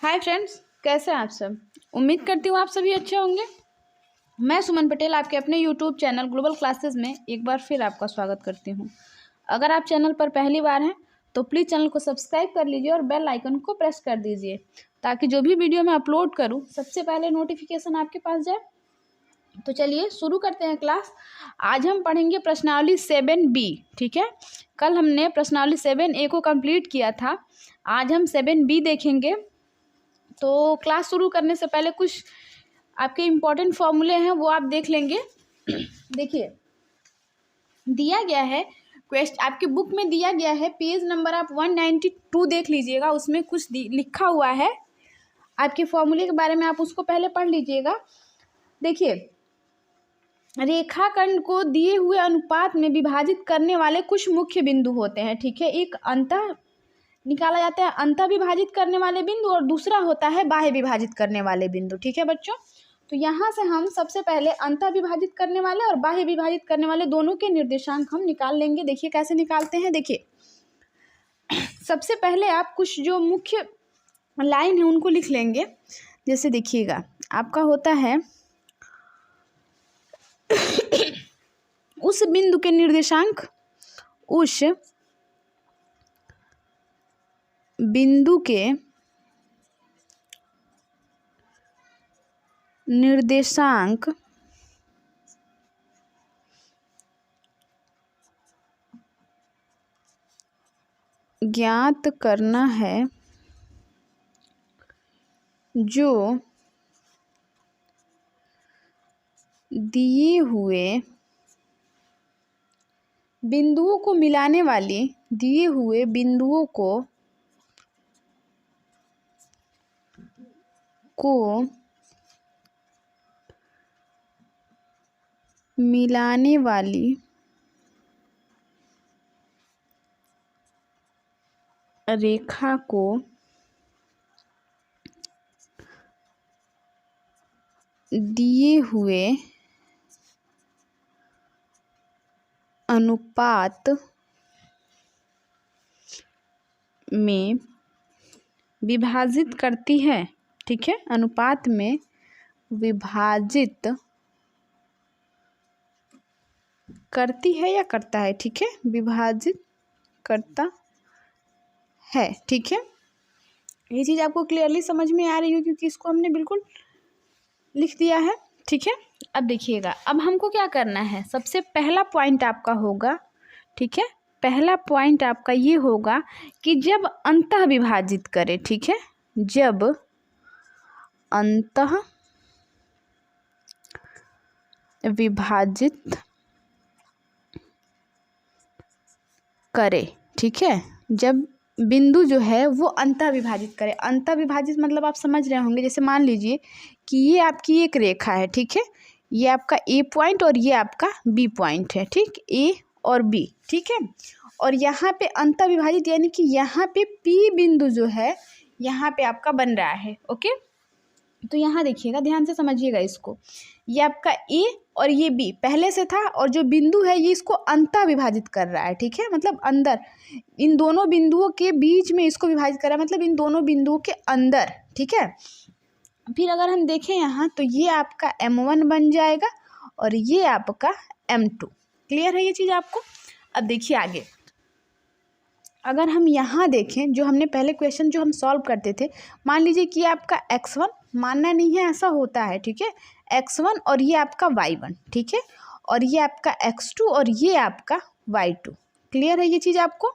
Hi friends, कैसे हैं आप सब। उम्मीद करती हूँ आप सभी अच्छे होंगे। मैं सुमन पटेल आपके अपने यूट्यूब चैनल ग्लोबल क्लासेस में एक बार फिर आपका स्वागत करती हूँ। अगर आप चैनल पर पहली बार हैं तो प्लीज़ चैनल को सब्सक्राइब कर लीजिए और बेल आइकन को प्रेस कर दीजिए ताकि जो भी वीडियो मैं अपलोड करूँ सबसे पहले नोटिफिकेशन आपके पास जाए। तो चलिए शुरू करते हैं क्लास। आज हम पढ़ेंगे प्रश्नावली 7B। ठीक है, कल हमने प्रश्नावली 7A को कंप्लीट किया था। आज हम 7B देखेंगे। तो क्लास शुरू करने से पहले कुछ आपके इम्पोर्टेंट फॉर्मूले हैं वो आप देख लेंगे। देखिए, दिया गया है क्वेश्चन आपके बुक में दिया गया है, पेज नंबर आप 192 देख लीजिएगा। उसमें कुछ लिखा हुआ है आपके फॉर्मूले के बारे में, आप उसको पहले पढ़ लीजिएगा। देखिए, रेखाखंड को दिए हुए अनुपात में विभाजित करने वाले कुछ मुख्य बिंदु होते हैं। ठीक है, एक अंतः निकाला जाता है अंतः विभाजित करने वाले बिंदु और दूसरा होता है बाह्य विभाजित करने वाले बिंदु। ठीक है बच्चों, तो यहाँ से हम सबसे पहले अंतः विभाजित करने वाले और बाह्य विभाजित करने वाले दोनों के निर्देशांक हम निकाल लेंगे। देखिए कैसे निकालते हैं। देखिए, सबसे पहले आप कुछ जो मुख्य लाइन है उनको लिख लेंगे। जैसे देखिएगा, आपका होता है उस बिंदु के निर्देशांक, उस बिंदु के निर्देशांक ज्ञात करना है जो दिए हुए बिंदुओं को मिलाने वाली दिए हुए बिंदुओं को मिलाने वाली रेखा को दिए हुए अनुपात में विभाजित करती है। ठीक है, अनुपात में विभाजित करती है या करता है। ठीक है, विभाजित करता है। ठीक है, ये चीज़ आपको क्लियरली समझ में आ रही हो क्योंकि इसको हमने बिल्कुल लिख दिया है। ठीक है, अब देखिएगा, अब हमको क्या करना है। सबसे पहला पॉइंट आपका होगा, ठीक है, पहला पॉइंट आपका ये होगा कि जब अंतः विभाजित करे। ठीक है, जब अंतः विभाजित करे। ठीक है, जब बिंदु जो है वो अंतः विभाजित करे। अंतः विभाजित मतलब आप समझ रहे होंगे। जैसे मान लीजिए कि ये आपकी एक रेखा है। ठीक है, ये आपका ए पॉइंट और ये आपका बी पॉइंट है। ठीक, ए और बी। ठीक है, और यहाँ पे अंतः विभाजित यानी कि यहाँ पे पी बिंदु जो है यहाँ पे आपका बन रहा है। ओके, तो यहाँ देखिएगा, ध्यान से समझिएगा इसको। ये आपका ए और ये बी पहले से था और जो बिंदु है ये इसको अंतः विभाजित कर रहा है। ठीक है, मतलब अंदर इन दोनों बिंदुओं के बीच में इसको विभाजित कर रहा है, मतलब इन दोनों बिंदुओं के अंदर। ठीक है, फिर अगर हम देखें यहाँ तो ये आपका M1 बन जाएगा और ये आपका M2। क्लियर है ये चीज़ आपको। अब देखिए आगे, अगर हम यहाँ देखें, जो हमने पहले क्वेश्चन जो हम सॉल्व करते थे, मान लीजिए कि आपका x1, मानना नहीं है ऐसा होता है। ठीक है, x1 और ये आपका y1। ठीक है, और ये आपका x2 और ये आपका y2। क्लियर है ये चीज़ आपको।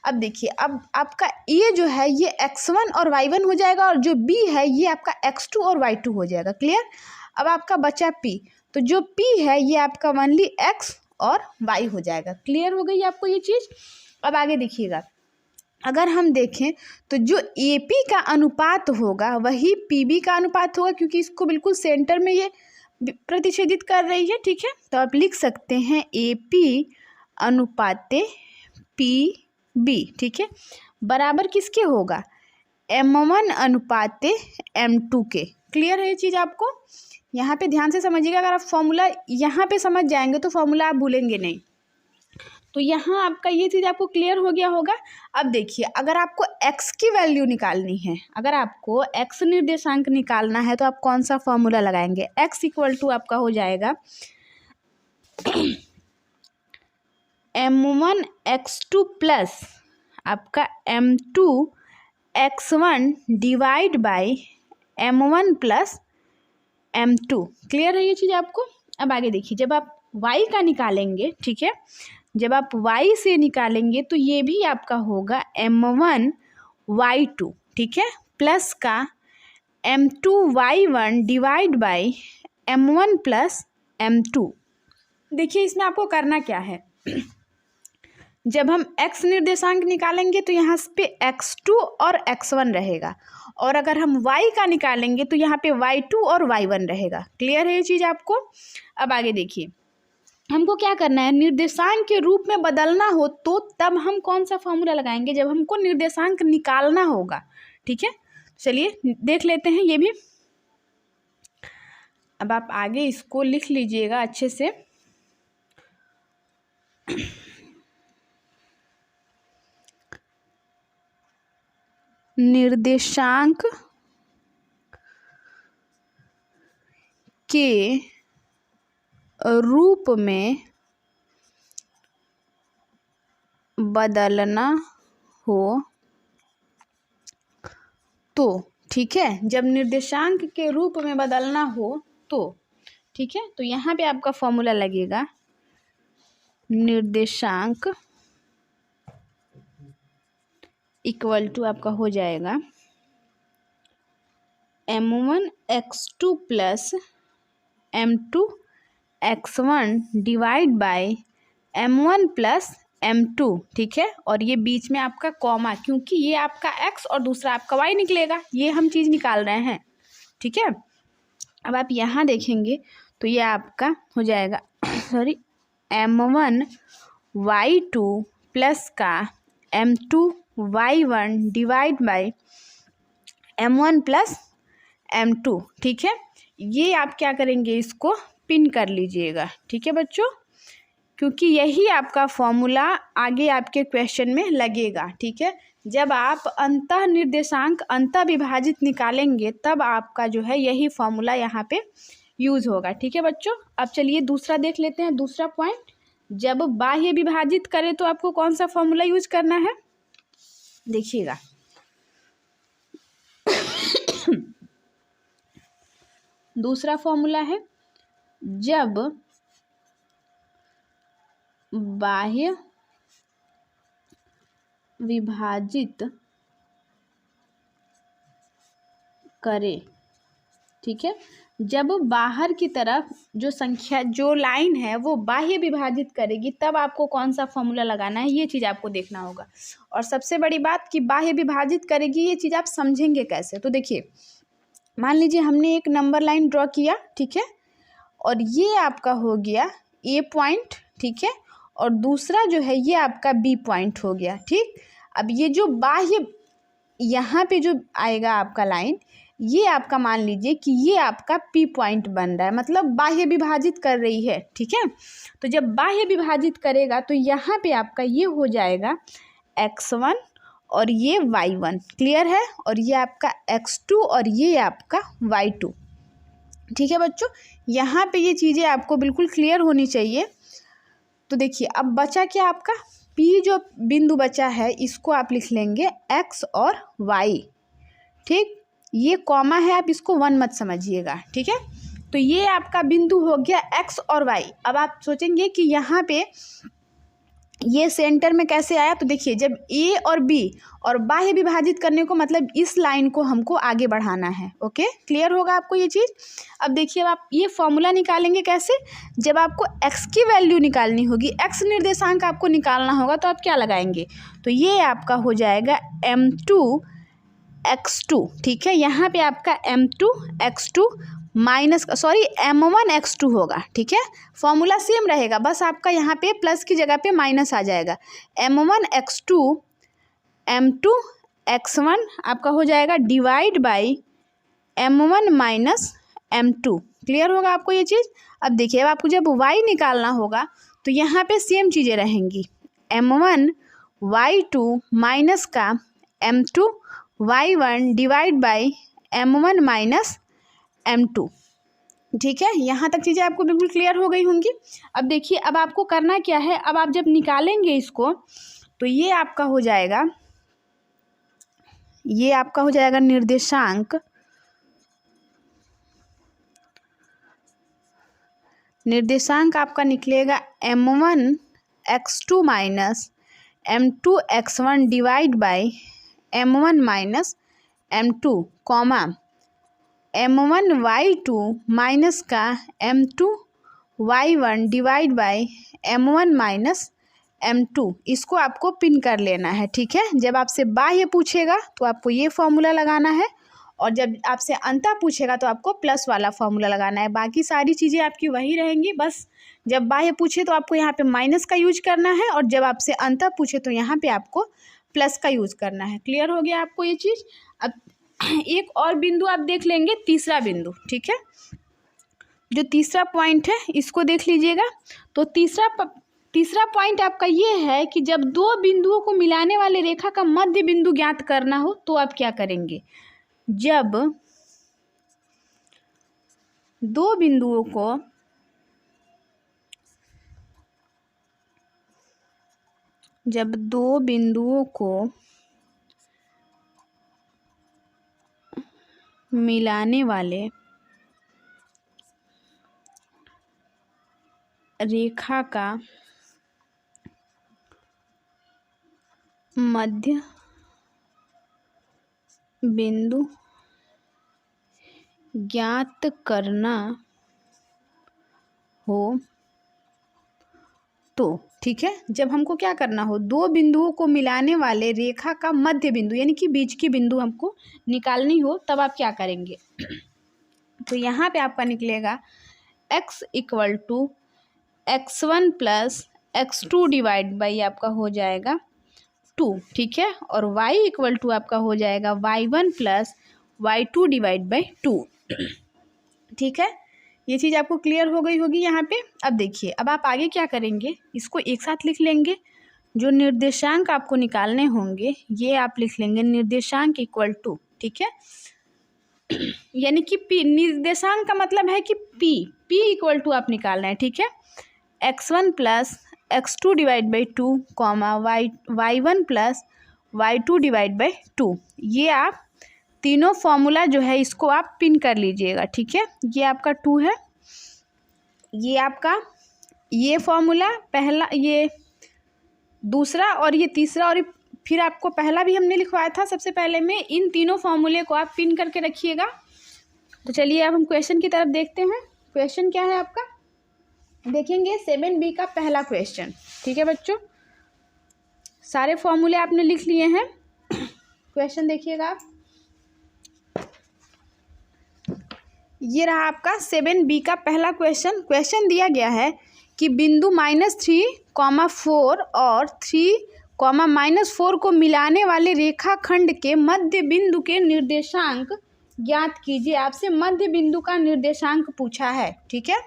अब देखिए, अब आपका ये जो है ये x1 और y1 हो जाएगा और जो b है ये आपका x2 और y2 हो जाएगा। क्लियर। अब आपका बचा p, तो जो p है ये आपका ओनली x और y हो जाएगा। क्लियर हो गई आपको ये चीज़। अब आगे देखिएगा, अगर हम देखें तो जो AP का अनुपात होगा वही PB का अनुपात होगा, क्योंकि इसको बिल्कुल सेंटर में ये प्रतिच्छेदित कर रही है। ठीक है, तो आप लिख सकते हैं AP अनुपाते PB। ठीक है, बराबर किसके होगा, M1 अनुपाते M2 के। क्लियर है ये चीज़ आपको। यहाँ पे ध्यान से समझिएगा, अगर आप फॉर्मूला यहाँ पे समझ जाएंगे तो फॉर्मूला आप भूलेंगे नहीं। तो यहाँ आपका ये चीज़ आपको क्लियर हो गया होगा। अब देखिए, अगर आपको x की वैल्यू निकालनी है, अगर आपको x निर्देशांक निकालना है तो आप कौन सा फॉर्मूला लगाएंगे? x इक्वल टू आपका हो जाएगा m1 x2 प्लस आपका m2 x1 divide by m1 plus m2। Clear है ये चीज़ आपको? अब आगे देखिए, जब आप y का निकालेंगे, ठीक है, जब आप y से निकालेंगे तो ये भी आपका होगा m1 y2, ठीक है, प्लस का m2 y1 divide by m1 plus m2। देखिए इसमें आपको करना क्या है, जब हम x निर्देशांक निकालेंगे तो यहाँ पे x2 और x1 रहेगा, और अगर हम y का निकालेंगे तो यहाँ पे y2 और y1 रहेगा। क्लियर है ये चीज़ आपको? अब आगे देखिए, हमको क्या करना है, निर्देशांक के रूप में बदलना हो तो तब हम कौन सा फॉर्मूला लगाएंगे? जब हमको निर्देशांक निकालना होगा, ठीक है। चलिए देख लेते हैं ये भी। अब आप आगे इसको लिख लीजिएगा अच्छे से। निर्देशांक के रूप में बदलना हो तो, ठीक है, जब निर्देशांक के रूप में बदलना हो तो, ठीक है, तो यहाँ पे आपका फॉर्मूला लगेगा निर्देशांक इक्वल टू आपका हो जाएगा m1 x2 plus m2 x1 divide by m1 plus m2, ठीक है, और ये बीच में आपका कॉमा, क्योंकि ये आपका x और दूसरा आपका y निकलेगा, ये हम चीज़ निकाल रहे हैं, ठीक है। अब आप यहाँ देखेंगे तो ये आपका हो जाएगा सॉरी m1 y2 प्लस का m2 y1 divide by m1 plus m2, ठीक है। ये आप क्या करेंगे, इसको पिन कर लीजिएगा, ठीक है बच्चों, क्योंकि यही आपका फॉर्मूला आगे आपके क्वेश्चन में लगेगा, ठीक है। जब आप अंतः निर्देशांक अंतः विभाजित निकालेंगे तब आपका जो है यही फॉर्मूला यहाँ पे यूज़ होगा, ठीक है बच्चों। अब चलिए दूसरा देख लेते हैं, दूसरा पॉइंट, जब बाह्य विभाजित करें तो आपको कौन सा फॉर्मूला यूज करना है, देखिएगा। दूसरा फॉर्मूला है, जब बाह्य विभाजित करे, ठीक है, जब बाहर की तरफ जो संख्या जो लाइन है वो बाह्य विभाजित करेगी तब आपको कौन सा फॉर्मूला लगाना है, ये चीज़ आपको देखना होगा। और सबसे बड़ी बात कि बाह्य विभाजित करेगी ये चीज़ आप समझेंगे कैसे, तो देखिए मान लीजिए हमने एक नंबर लाइन ड्रॉ किया, ठीक है, और ये आपका हो गया ए पॉइंट, ठीक है, और दूसरा जो है ये आपका बी पॉइंट हो गया, ठीक। अब ये जो बाह्य यहाँ पे जो आएगा आपका लाइन, ये आपका मान लीजिए कि ये आपका पी पॉइंट बन रहा है, मतलब बाह्य विभाजित कर रही है, ठीक है। तो जब बाह्य विभाजित करेगा तो यहाँ पे आपका ये हो जाएगा x1 और ये y1, क्लियर है, और ये आपका x2 और ये आपका y2, ठीक है बच्चों। यहाँ पे ये चीज़ें आपको बिल्कुल क्लियर होनी चाहिए। तो देखिए अब बचा क्या आपका P, जो बिंदु बचा है इसको आप लिख लेंगे x और y, ठीक, ये कॉमा है, आप इसको 1 मत समझिएगा, ठीक है। तो ये आपका बिंदु हो गया x और y। अब आप सोचेंगे कि यहाँ पे ये सेंटर में कैसे आया, तो देखिए जब a और b और बाह्य विभाजित करने को मतलब इस लाइन को हमको आगे बढ़ाना है, ओके, क्लियर होगा आपको ये चीज़। अब देखिए अब आप ये फॉर्मूला निकालेंगे कैसे, जब आपको x की वैल्यू निकालनी होगी, x निर्देशांक आपको निकालना होगा तो आप क्या लगाएंगे, तो ये आपका हो जाएगा m2 x2, ठीक है, यहाँ पे आपका m2 x2 minus sorry m1 x2 होगा, ठीक है, फॉर्मूला सेम रहेगा, बस आपका यहाँ पे प्लस की जगह पे माइनस आ जाएगा, m1 x2 m2 x1 आपका हो जाएगा divide by m1 minus m2, clear होगा आपको ये चीज़। अब देखिए अब आपको जब y निकालना होगा तो यहाँ पे सेम चीज़ें रहेंगी, m1 y2 माइनस का m2 y1 divide by m1 minus m2। ठीक है, यहाँ तक चीज़ें आपको बिल्कुल क्लियर हो गई होंगी। अब देखिए, अब आपको करना क्या है, अब आप जब निकालेंगे इसको तो ये आपका हो जाएगा, ये आपका हो जाएगा निर्देशांक, निर्देशांक आपका निकलेगा m1 x2 minus m2 x1 divide by m1 minus m2 comma m1 y2 minus का m2 y1 divide by m1 minus m2। इसको आपको पिन कर लेना है। ठीक है, जब आपसे बाह्य पूछेगा तो आपको ये फॉर्मूला लगाना है, और जब आपसे अंतः पूछेगा तो आपको प्लस वाला फॉर्मूला लगाना है। बाकी सारी चीज़ें आपकी वही रहेंगी, बस जब बाह्य पूछे तो आपको यहाँ पे माइनस का यूज करना है, और जब आपसे अंतः पूछे तो यहाँ पे आपको प्लस का यूज करना है। क्लियर हो गया आपको ये चीज़। अब एक और बिंदु आप देख लेंगे, तीसरा बिंदु। ठीक है, जो तीसरा पॉइंट है इसको देख लीजिएगा। तो तीसरा पॉइंट आपका ये है कि जब दो बिंदुओं को मिलाने वाले रेखा का मध्य बिंदु ज्ञात करना हो तो आप क्या करेंगे। जब दो बिंदुओं को मिलाने वाले रेखा का मध्य बिंदु ज्ञात करना हो तो, ठीक है, जब हमको क्या करना हो, दो बिंदुओं को मिलाने वाले रेखा का मध्य बिंदु यानी कि बीच की बिंदु हमको निकालनी हो, तब आप क्या करेंगे। तो यहाँ पे आपका निकलेगा x equal to x1 plus x2 divide by आपका हो जाएगा 2। ठीक है, और y इक्वल टू आपका हो जाएगा y1 plus y2 divide by 2। ठीक है, ये चीज़ आपको क्लियर हो गई होगी यहाँ पे। अब देखिए, अब आप आगे क्या करेंगे, इसको एक साथ लिख लेंगे। जो निर्देशांक आपको निकालने होंगे ये आप लिख लेंगे निर्देशांक इक्वल टू, ठीक है, यानी कि p, निर्देशांक का मतलब है कि p इक्वल टू आप निकालना है। ठीक है, x1 plus x2 divide by 2 comma y1 plus y2 divide by 2। ये आप तीनों फॉर्मूला जो है इसको आप पिन कर लीजिएगा। ठीक है, ये आपका 2 है, ये आपका ये फॉर्मूला पहला, ये दूसरा और ये तीसरा, और फिर आपको पहला भी हमने लिखवाया था सबसे पहले में। इन तीनों फॉर्मूले को आप पिन करके रखिएगा। तो चलिए अब हम क्वेश्चन की तरफ देखते हैं। क्वेश्चन क्या है आपका, देखेंगे 7B का पहला क्वेश्चन। ठीक है बच्चों, सारे फॉर्मूले आपने लिख लिए हैं। क्वेश्चन देखिएगा आप, ये रहा आपका 7B का पहला क्वेश्चन। क्वेश्चन दिया गया है कि बिंदु -3,4 और 3,-4 को मिलाने वाले रेखाखंड के मध्य बिंदु के निर्देशांक ज्ञात कीजिए। आपसे मध्य बिंदु का निर्देशांक पूछा है। ठीक है,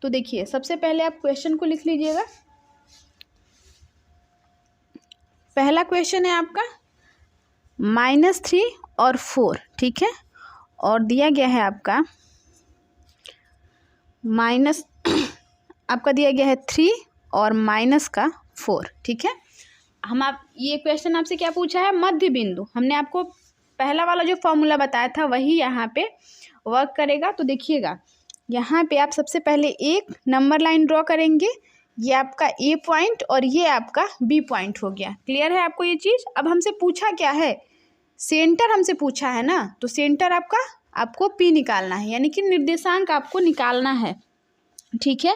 तो देखिए सबसे पहले आप क्वेश्चन को लिख लीजिएगा। पहला क्वेश्चन है आपका -3 और 4। ठीक है, और दिया गया है आपका आपका दिया गया है 3 और -4। ठीक है, ये क्वेश्चन आपसे क्या पूछा है, मध्य बिंदु। हमने आपको पहला वाला जो फॉर्मूला बताया था वही यहाँ पे वर्क करेगा। तो देखिएगा, यहाँ पे आप सबसे पहले एक नंबर लाइन ड्रॉ करेंगे। ये आपका A पॉइंट और ये आपका B पॉइंट हो गया। क्लियर है आपको ये चीज़। अब हमसे पूछा क्या है, सेंटर हमसे पूछा है ना, तो सेंटर आपको P निकालना है, यानी कि निर्देशांक आपको निकालना है। ठीक है,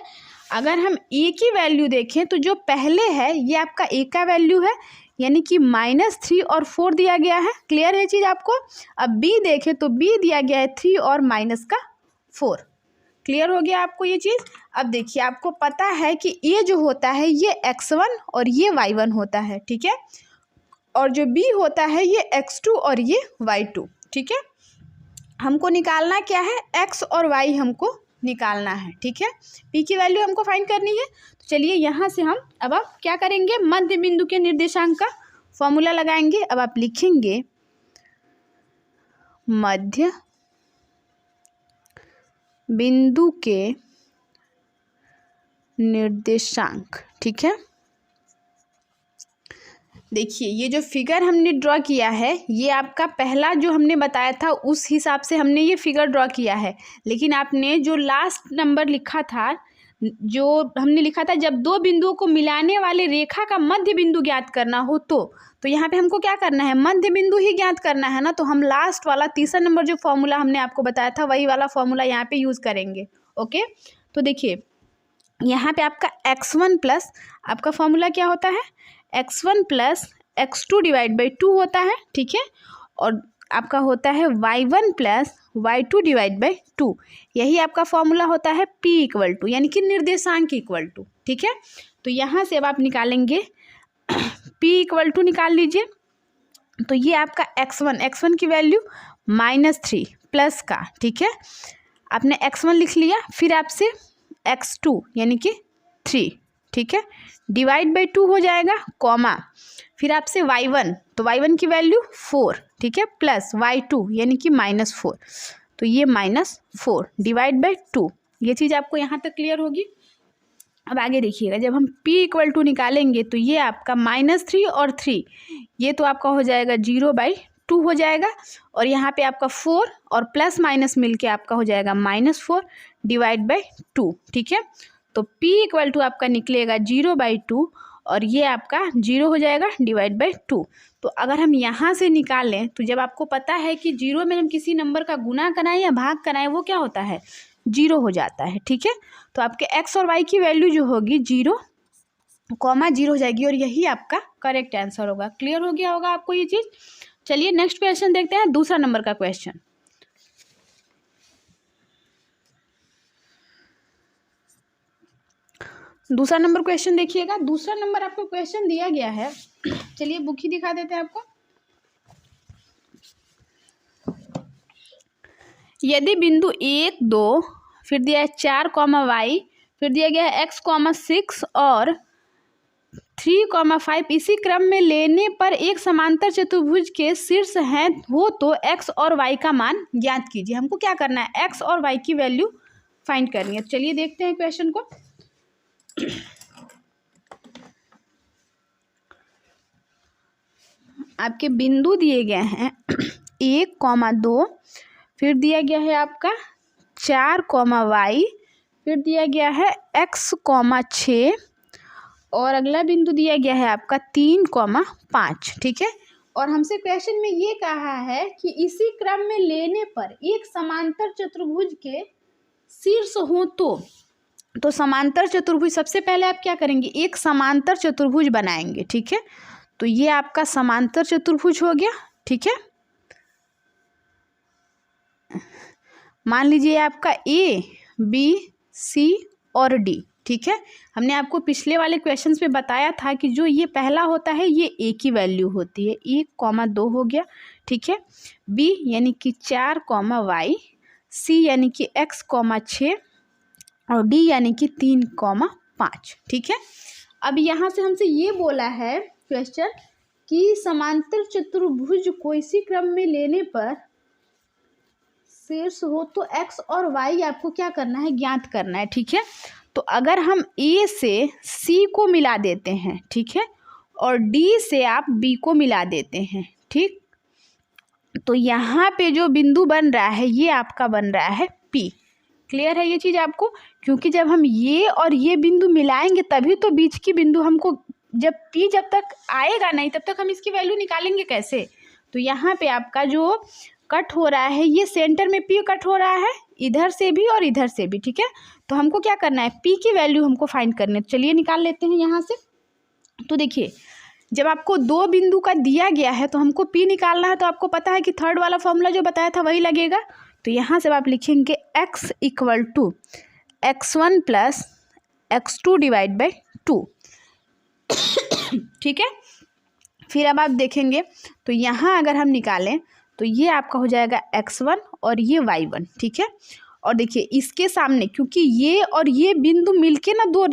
अगर हम A की वैल्यू देखें तो जो पहले है ये आपका A का वैल्यू है, यानी कि -3 और 4 दिया गया है। क्लियर है चीज़ आपको। अब B देखें तो B दिया गया है 3 और -4। क्लियर हो गया आपको ये चीज़। अब देखिए, आपको पता है कि A जो होता है ये x1 और ये y1 होता है। ठीक है, और जो B होता है ये x2 और ये y2। ठीक है, हमको निकालना क्या है, x और y हमको निकालना है, ठीक है। पी की वैल्यू हमको फाइंड करनी है। तो चलिए यहाँ से हम अब आप क्या करेंगे, मध्य बिंदु के निर्देशांक का फॉर्मूला लगाएंगे। अब आप लिखेंगे मध्य बिंदु के निर्देशांक, ठीक है। देखिए ये जो फिगर हमने ड्रॉ किया है, ये आपका पहला जो हमने बताया था उस हिसाब से हमने ये फिगर ड्रॉ किया है। लेकिन आपने जो लास्ट नंबर लिखा था, जो हमने लिखा था जब दो बिंदुओं को मिलाने वाले रेखा का मध्य बिंदु ज्ञात करना हो तो यहाँ पे हमको क्या करना है, मध्य बिंदु ही ज्ञात करना है ना। तो हम लास्ट वाला तीसरा नंबर जो फॉर्मूला हमने आपको बताया था वही वाला फॉर्मूला यहाँ पे यूज़ करेंगे। ओके, तो देखिए यहाँ पे आपका x1 प्लस आपका फॉर्मूला क्या होता है, x1 plus x2 divide by 2 होता है, ठीक है। और आपका होता है y1 plus y2 divide by 2, यही आपका फॉर्मूला होता है p इक्वल टू, यानी कि निर्देशांक इक्वल टू, ठीक है। तो यहाँ से अब आप निकालेंगे p इक्वल टू, निकाल लीजिए। तो ये आपका x1 की वैल्यू -3 प्लस का, ठीक है। आपने x1 लिख लिया, फिर आपसे x2 यानी कि 3, ठीक है, डिवाइड बाई 2 हो जाएगा, कॉमा, फिर आपसे y1, तो y1 की वैल्यू 4, ठीक है, प्लस y2 यानी कि -4, तो ये -4 डिवाइड बाई 2। ये चीज़ आपको यहाँ तक क्लियर होगी। अब आगे देखिएगा, जब हम p इक्वल टू निकालेंगे तो ये आपका -3 और 3, ये तो आपका हो जाएगा 0/2 हो जाएगा, और यहाँ पे आपका 4 और प्लस माइनस मिलके आपका हो जाएगा -4 डिवाइड बाई 2, ठीक है। तो p इक्वल टू आपका निकलेगा 0/2 और ये आपका 0 हो जाएगा डिवाइड बाई 2। तो अगर हम यहाँ से निकालें तो जब आपको पता है कि 0 में हम किसी नंबर का गुना कराएं या भाग कराएं वो क्या होता है, 0 हो जाता है, ठीक है। तो आपके x और y की वैल्यू जो होगी 0, 0 हो जाएगी, और यही आपका करेक्ट आंसर होगा। क्लियर हो गया होगा आपको ये चीज़। चलिए नेक्स्ट क्वेश्चन देखते हैं, दूसरा नंबर का क्वेश्चन। दूसरा नंबर क्वेश्चन देखिएगा। दूसरा नंबर आपको क्वेश्चन दिया गया है, चलिए बुक ही दिखा देते हैं आपको। यदि बिंदु 1, 2 फिर दिया है 4, y, फिर दिया गया है x, 6 और 3, 5 इसी क्रम में लेने पर एक समांतर चतुर्भुज के शीर्ष हैं हो तो x और y का मान ज्ञात कीजिए। हमको क्या करना है, x और y की वैल्यू फाइंड करनी है। चलिए देखते हैं क्वेश्चन को। आपके बिंदु दिए गए हैं 1, 2, फिर दिया गया है आपका 4, y, फिर दिया गया है x, 6 और अगला बिंदु दिया गया है आपका 3, 5, ठीक है। और हमसे क्वेश्चन में ये कहा है कि इसी क्रम में लेने पर एक समांतर चतुर्भुज के शीर्ष हो तो समांतर चतुर्भुज, सबसे पहले आप क्या करेंगे, एक समांतर चतुर्भुज बनाएंगे, ठीक है। तो ये आपका समांतर चतुर्भुज हो गया, ठीक है। मान लीजिए आपका A, B, C और D, ठीक है। हमने आपको पिछले वाले क्वेश्चंस में बताया था कि जो ये पहला होता है ये A की वैल्यू होती है, 1, 2 हो गया, ठीक है। B यानी कि 4, y, C यानी कि x, 6 और D यानी कि 3, 5, ठीक है। अब यहाँ से हमसे ये बोला है क्वेश्चन कि समांतर चतुर्भुज को इसी क्रम में लेने पर शीर्ष हो तो x और y आपको क्या करना है, ज्ञात करना है, ठीक है। तो अगर हम A से C को मिला देते हैं, ठीक है, और D से आप B को मिला देते हैं, ठीक, तो यहाँ पे जो बिंदु बन रहा है ये आपका बन रहा है P। क्लियर है ये चीज़ आपको, क्योंकि जब हम ये और ये बिंदु मिलाएंगे तभी तो बीच की बिंदु हमको, जब P जब तक आएगा नहीं तब तक हम इसकी वैल्यू निकालेंगे कैसे। तो यहाँ पे आपका जो कट हो रहा है ये सेंटर में P कट हो रहा है, इधर से भी और इधर से भी, ठीक है। तो हमको क्या करना है, P की वैल्यू हमको फाइंड करनी है। चलिए निकाल लेते हैं यहाँ से। तो देखिए जब आपको दो बिंदु का दिया गया है तो हमको P निकालना है, तो आपको पता है कि थर्ड वाला फॉर्मूला जो बताया था वही लगेगा। तो यहाँ से आप लिखेंगे x equal to x1 plus x2 divide by 2, ठीक है। फिर अब आप देखेंगे तो यहाँ अगर हम निकालें तो ये आपका हो जाएगा x1 और ये y1, ठीक है। और देखिए इसके सामने, क्योंकि ये और ये बिंदु मिलके ना दो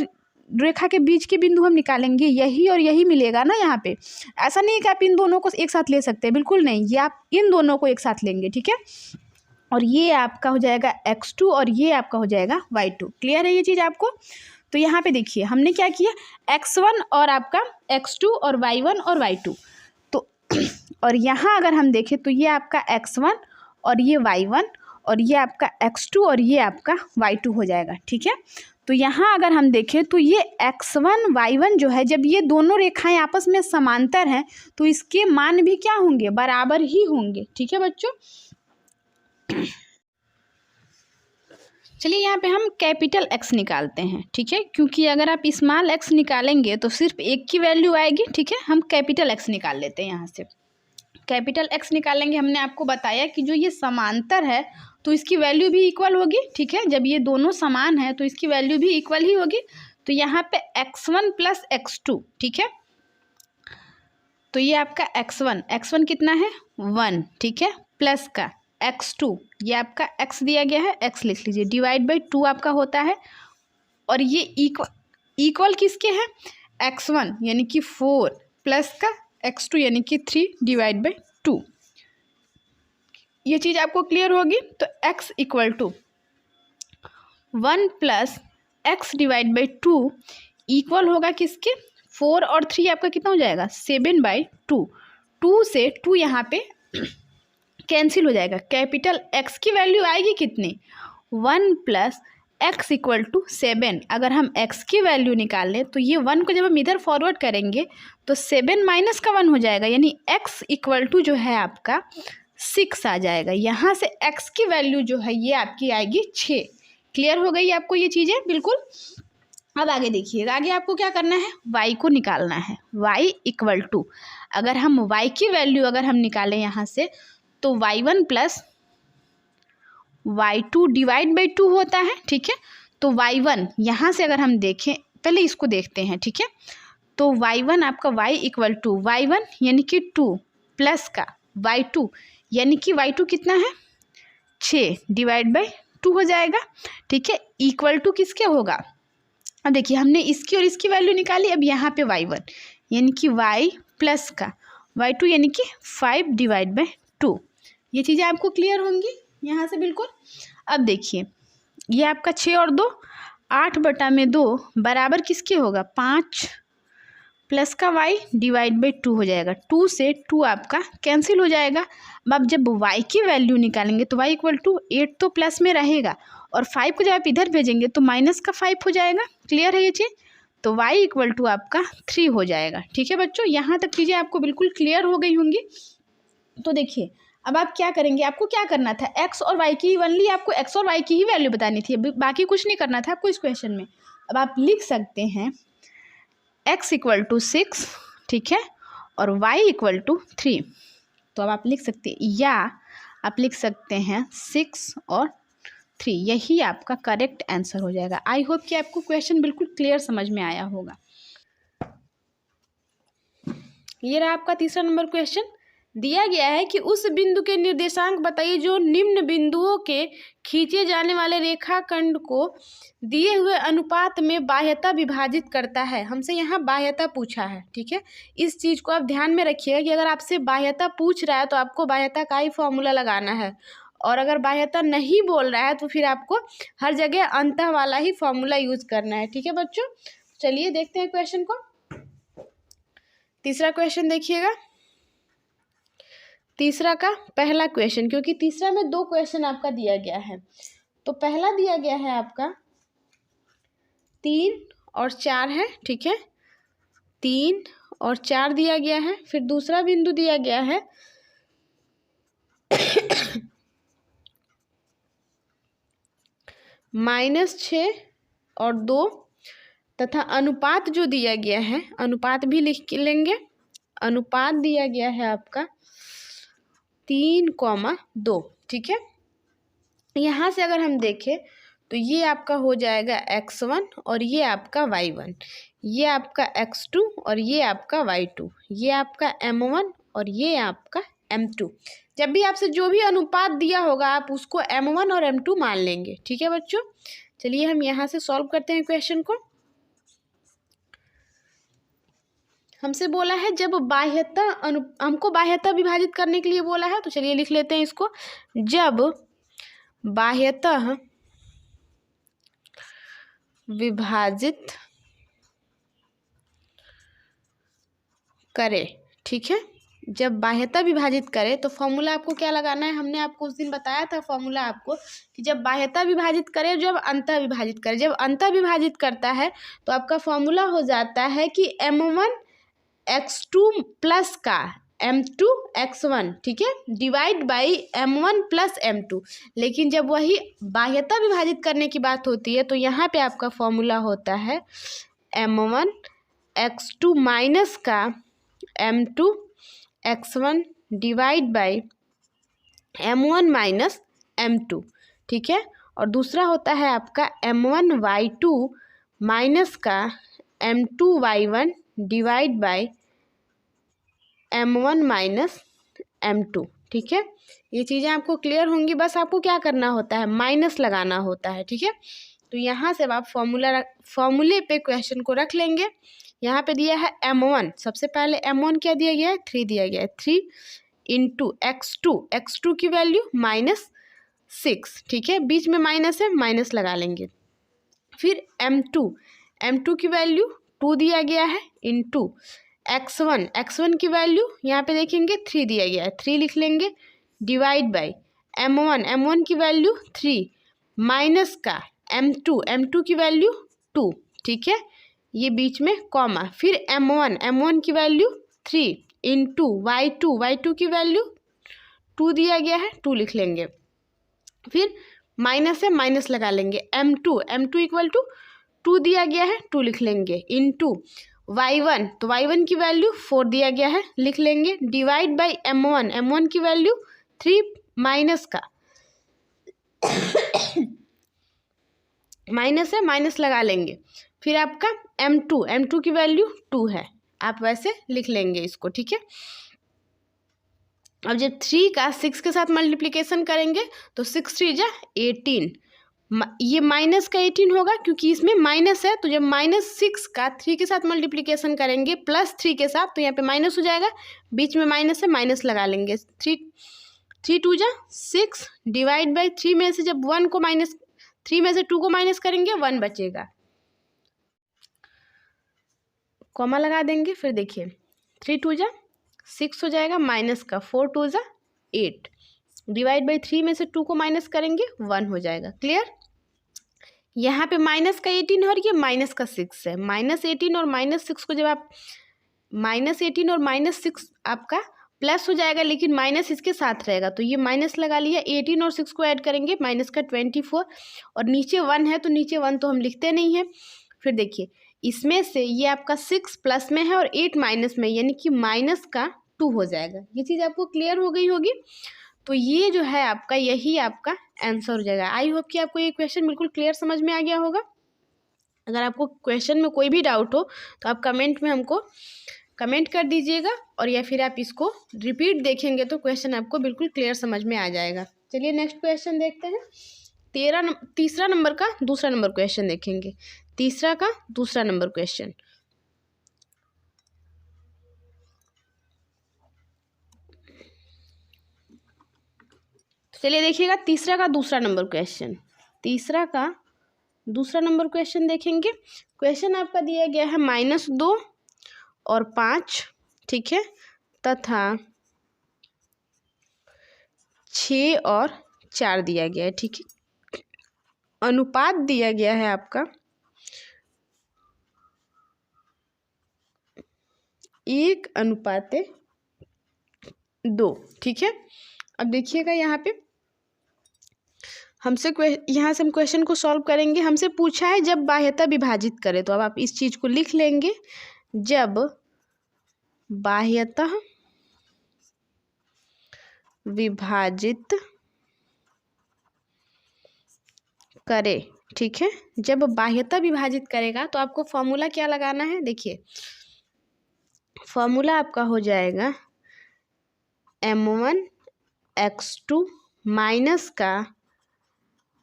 रेखा के बीच के बिंदु हम निकालेंगे, यही और यही मिलेगा ना यहाँ पे। ऐसा नहीं है कि आप इन दोनों को एक साथ ले सकते हैं, बिल्कुल नहीं, ये आप इन दोनों को एक साथ लेंगे, ठीक है। और ये आपका हो जाएगा x2 और ये आपका हो जाएगा y2। क्लियर है ये चीज़ आपको। तो यहाँ पे देखिए हमने क्या किया, x1 और आपका x2 और y1 और y2। तो और यहाँ अगर हम देखें तो ये आपका x1 और ये y1 और ये आपका x2 और ये आपका y2 हो जाएगा, ठीक है। तो यहाँ अगर हम देखें तो ये x1 y1 जो है, जब ये दोनों रेखाएं आपस में समांतर हैं तो इसके मान भी क्या होंगे, बराबर ही होंगे, ठीक है बच्चों। चलिए यहाँ पे हम कैपिटल X निकालते हैं, ठीक है, क्योंकि अगर आप स्मॉल x निकालेंगे तो सिर्फ एक की वैल्यू आएगी, ठीक है। हम कैपिटल X निकाल लेते हैं। यहाँ से कैपिटल X निकालेंगे, हमने आपको बताया कि जो ये समांतर है तो इसकी वैल्यू भी इक्वल होगी, ठीक है। जब ये दोनों समान है तो इसकी वैल्यू भी इक्वल ही होगी। तो यहाँ पे x1 प्लस x2, ठीक है। तो ये आपका x1 कितना है 1, ठीक है, प्लस का x2, ये आपका x दिया गया है, x लिख लीजिए, डिवाइड बाई 2 आपका होता है। और ये इक्वल किसके हैं, x1 यानी कि 4 प्लस का x2 यानी कि 3 डिवाइड बाई 2। ये चीज़ आपको क्लियर होगी। तो x equal to 1 plus x divide by 2 equal होगा किसके, 4 और 3 आपका कितना हो जाएगा 7/2। 2 से 2 यहाँ पे कैंसिल हो जाएगा। कैपिटल X की वैल्यू आएगी कितनी, 1 प्लस x इक्वल टू 7। अगर हम x की वैल्यू निकाल लें तो ये 1 को जब हम इधर फॉरवर्ड करेंगे तो 7 माइनस का 1 हो जाएगा, यानी x इक्वल टू जो है आपका 6 आ जाएगा। यहाँ से x की वैल्यू जो है ये आपकी आएगी 6। क्लियर हो गई आपको ये चीज़ें, बिल्कुल। अब आगे देखिएगा, आगे आपको क्या करना है, y को निकालना है। y इक्वल टू, अगर हम y की वैल्यू अगर हम निकालें यहाँ से तो y1 plus y2 divide by 2 होता है, ठीक है। तो y1 यहाँ से अगर हम देखें, पहले इसको देखते हैं, ठीक है। तो y1 आपका y इक्वल टू y1 यानी कि 2 प्लस का y2 यानी कि y2 कितना है 6 डिवाइड बाई 2 हो जाएगा, ठीक है। इक्वल टू किसके होगा, अब देखिए हमने इसकी और इसकी वैल्यू निकाली। अब यहाँ पे y1 यानी कि y प्लस का y2 यानी कि 5 डिवाइड बाई 2। ये चीज़ें आपको क्लियर होंगी यहाँ से, बिल्कुल। अब देखिए ये आपका 6 और 2 8/2 बराबर किसके होगा 5 प्लस का y डिवाइड बाई 2 हो जाएगा। 2 से 2 आपका कैंसिल हो जाएगा। अब जब y की वैल्यू निकालेंगे तो y इक्वल टू 8 तो प्लस में रहेगा और 5 को जब आप इधर भेजेंगे तो माइनस का 5 हो जाएगा। क्लियर है ये चीज़। तो y इक्वल टू आपका 3 हो जाएगा, ठीक है बच्चों। यहाँ तक चीज़ें आपको बिल्कुल क्लियर हो गई होंगी। तो देखिए अब आप क्या करेंगे, आपको क्या करना था, x और y की ओनली आपको x और y की ही वैल्यू बतानी थी, बाकी कुछ नहीं करना था आपको इस क्वेश्चन में। अब आप लिख सकते हैं x इक्वल टू 6, ठीक है, और y इक्वल टू 3। तो अब आप लिख सकते हैं, या आप लिख सकते हैं 6 और 3, यही आपका करेक्ट आंसर हो जाएगा। आई होप कि आपको क्वेश्चन बिल्कुल क्लियर समझ में आया होगा। ये रहा आपका तीसरा नंबर क्वेश्चन। दिया गया है कि उस बिंदु के निर्देशांक बताइए जो निम्न बिंदुओं के खींचे जाने वाले रेखाखंड को दिए हुए अनुपात में बाह्यता विभाजित करता है। हमसे यहाँ बाह्यता पूछा है, ठीक है। इस चीज़ को आप ध्यान में रखिएगा कि अगर आपसे बाह्यता पूछ रहा है तो आपको बाह्यता का ही फॉर्मूला लगाना है, और अगर बाह्यता नहीं बोल रहा है तो फिर आपको हर जगह अंतः वाला ही फॉर्मूला यूज करना है, ठीक है बच्चों। चलिए देखते हैं क्वेश्चन को। तीसरा क्वेश्चन देखिएगा, तीसरा का पहला क्वेश्चन, क्योंकि तीसरा में 2 क्वेश्चन आपका दिया गया है। तो पहला दिया गया है आपका 3 और 4 है, ठीक है, 3 और 4 दिया गया है। फिर दूसरा बिंदु दिया गया है -6 और 2, तथा अनुपात जो दिया गया है, अनुपात भी लिख लेंगे। अनुपात दिया गया है आपका 3,2, ठीक है। यहाँ से अगर हम देखें तो ये आपका हो जाएगा x1 और ये आपका y1, ये आपका x2 और ये आपका y2, ये आपका m1 और ये आपका m2। जब भी आपसे जो भी अनुपात दिया होगा आप उसको m1 और m2 मान लेंगे। ठीक है बच्चों, चलिए हम यहाँ से सॉल्व करते हैं क्वेश्चन को। हमसे बोला है जब बाह्यता हमको बाह्यता विभाजित करने के लिए बोला है, तो चलिए लिख लेते हैं इसको। जब बाह्यतः विभाजित करे, ठीक है, जब बाह्यता विभाजित करे तो फॉर्मूला आपको क्या लगाना है, हमने आपको उस दिन बताया था फॉर्मूला आपको कि जब बाह्यता विभाजित करे, जब अंतः विभाजित करे। जब अंतः विभाजित करता है तो आपका फॉर्मूला हो जाता है कि m1x2 प्लस का m2x1, ठीक है, divide by m1 plus m2। लेकिन जब वही बाह्यता विभाजित करने की बात होती है तो यहाँ पे आपका फॉर्मूला होता है m1x2 माइनस का m2x1 divide by m1 minus m2, ठीक है। और दूसरा होता है आपका m1y2 माइनस का m2y1 divide by m1 minus m2, ठीक है। ये चीज़ें आपको क्लियर होंगी, बस आपको क्या करना होता है, माइनस लगाना होता है, ठीक है। तो यहाँ से आप फॉर्मूले पे क्वेश्चन को रख लेंगे। यहाँ पे दिया है m1, सबसे पहले m1 क्या दिया गया है, 3 दिया गया है, 3 इंटू x2 की वैल्यू -6, ठीक है, बीच में माइनस है, माइनस लगा लेंगे। फिर m2 की वैल्यू 2 दिया गया है इंटू x1 की वैल्यू यहाँ पे देखेंगे 3 दिया गया है, 3 लिख लेंगे, डिवाइड बाई m1 की वैल्यू 3 माइनस का m2 की वैल्यू 2, ठीक है, ये बीच में कॉमा। फिर m1 की वैल्यू 3 इंटू y2 की वैल्यू 2 दिया गया है, 2 लिख लेंगे। फिर माइनस है, माइनस लगा लेंगे, m2 इक्वल टू 2 दिया गया है, 2 लिख लेंगे, इंटू y1, तो y1 की वैल्यू 4 दिया गया है, लिख लेंगे, डिवाइड बाई m1 की वैल्यू 3 माइनस का माइनस है, माइनस लगा लेंगे। फिर आपका m2 की वैल्यू 2 है, आप वैसे लिख लेंगे इसको, ठीक है। अब जब 3 का 6 के साथ मल्टीप्लिकेशन करेंगे तो 6 3 जा 18, ये माइनस का 18 होगा क्योंकि इसमें माइनस है। तो जब -6 का 3 के साथ मल्टीप्लिकेशन करेंगे प्लस 3 के साथ, तो यहाँ पे माइनस हो जाएगा, बीच में माइनस है, माइनस लगा लेंगे। 3 2 जा 6 डिवाइड बाई 3 में से जब 1 को माइनस 3 में से 2 को माइनस करेंगे 1 बचेगा, कॉमा लगा देंगे। फिर देखिए 3 2 जा 6 हो जाएगा, माइनस का 4 2 जा 8 डिवाइड बाई 3 में से 2 को माइनस करेंगे 1 हो जाएगा। क्लियर, यहाँ पे माइनस का 18 और ये माइनस का 6 है। -18 और -6 को जब आप -18 और -6 आपका प्लस हो जाएगा, लेकिन माइनस इसके साथ रहेगा, तो ये माइनस लगा लिया। 18 और 6 को ऐड करेंगे, माइनस का 24 और नीचे 1 है, तो नीचे 1 तो हम लिखते नहीं हैं। फिर देखिए इसमें से ये आपका 6 प्लस में है और 8 माइनस में, यानी कि माइनस का 2 हो जाएगा। ये चीज़ आपको क्लियर हो गई होगी। तो ये जो है आपका, यही आपका आंसर हो जाएगा। आई होप कि आपको ये क्वेश्चन बिल्कुल क्लियर समझ में आ गया होगा। अगर आपको क्वेश्चन में कोई भी डाउट हो तो आप कमेंट में हमको कमेंट कर दीजिएगा, और या फिर आप इसको रिपीट देखेंगे तो क्वेश्चन आपको बिल्कुल क्लियर समझ में आ जाएगा। चलिए नेक्स्ट क्वेश्चन देखते हैं। तीसरा नंबर का दूसरा नंबर क्वेश्चन देखेंगे। तीसरा का दूसरा नंबर क्वेश्चन, चलिए देखिएगा तीसरा का दूसरा नंबर क्वेश्चन। तीसरा का दूसरा नंबर क्वेश्चन देखेंगे। क्वेश्चन आपका दिया गया है -2 और 5, ठीक है, तथा 6 और 4 दिया गया है, ठीक है। अनुपात दिया गया है आपका 1:2, ठीक है। अब देखिएगा यहाँ पे यहाँ से हम क्वेश्चन को सॉल्व करेंगे। हमसे पूछा है जब बाह्यता विभाजित करे, तो अब आप इस चीज़ को लिख लेंगे, जब बाह्यता विभाजित करे, ठीक है। जब बाह्यता विभाजित करेगा तो आपको फॉर्मूला क्या लगाना है, देखिए फॉर्मूला आपका हो जाएगा m1 x2 माइनस का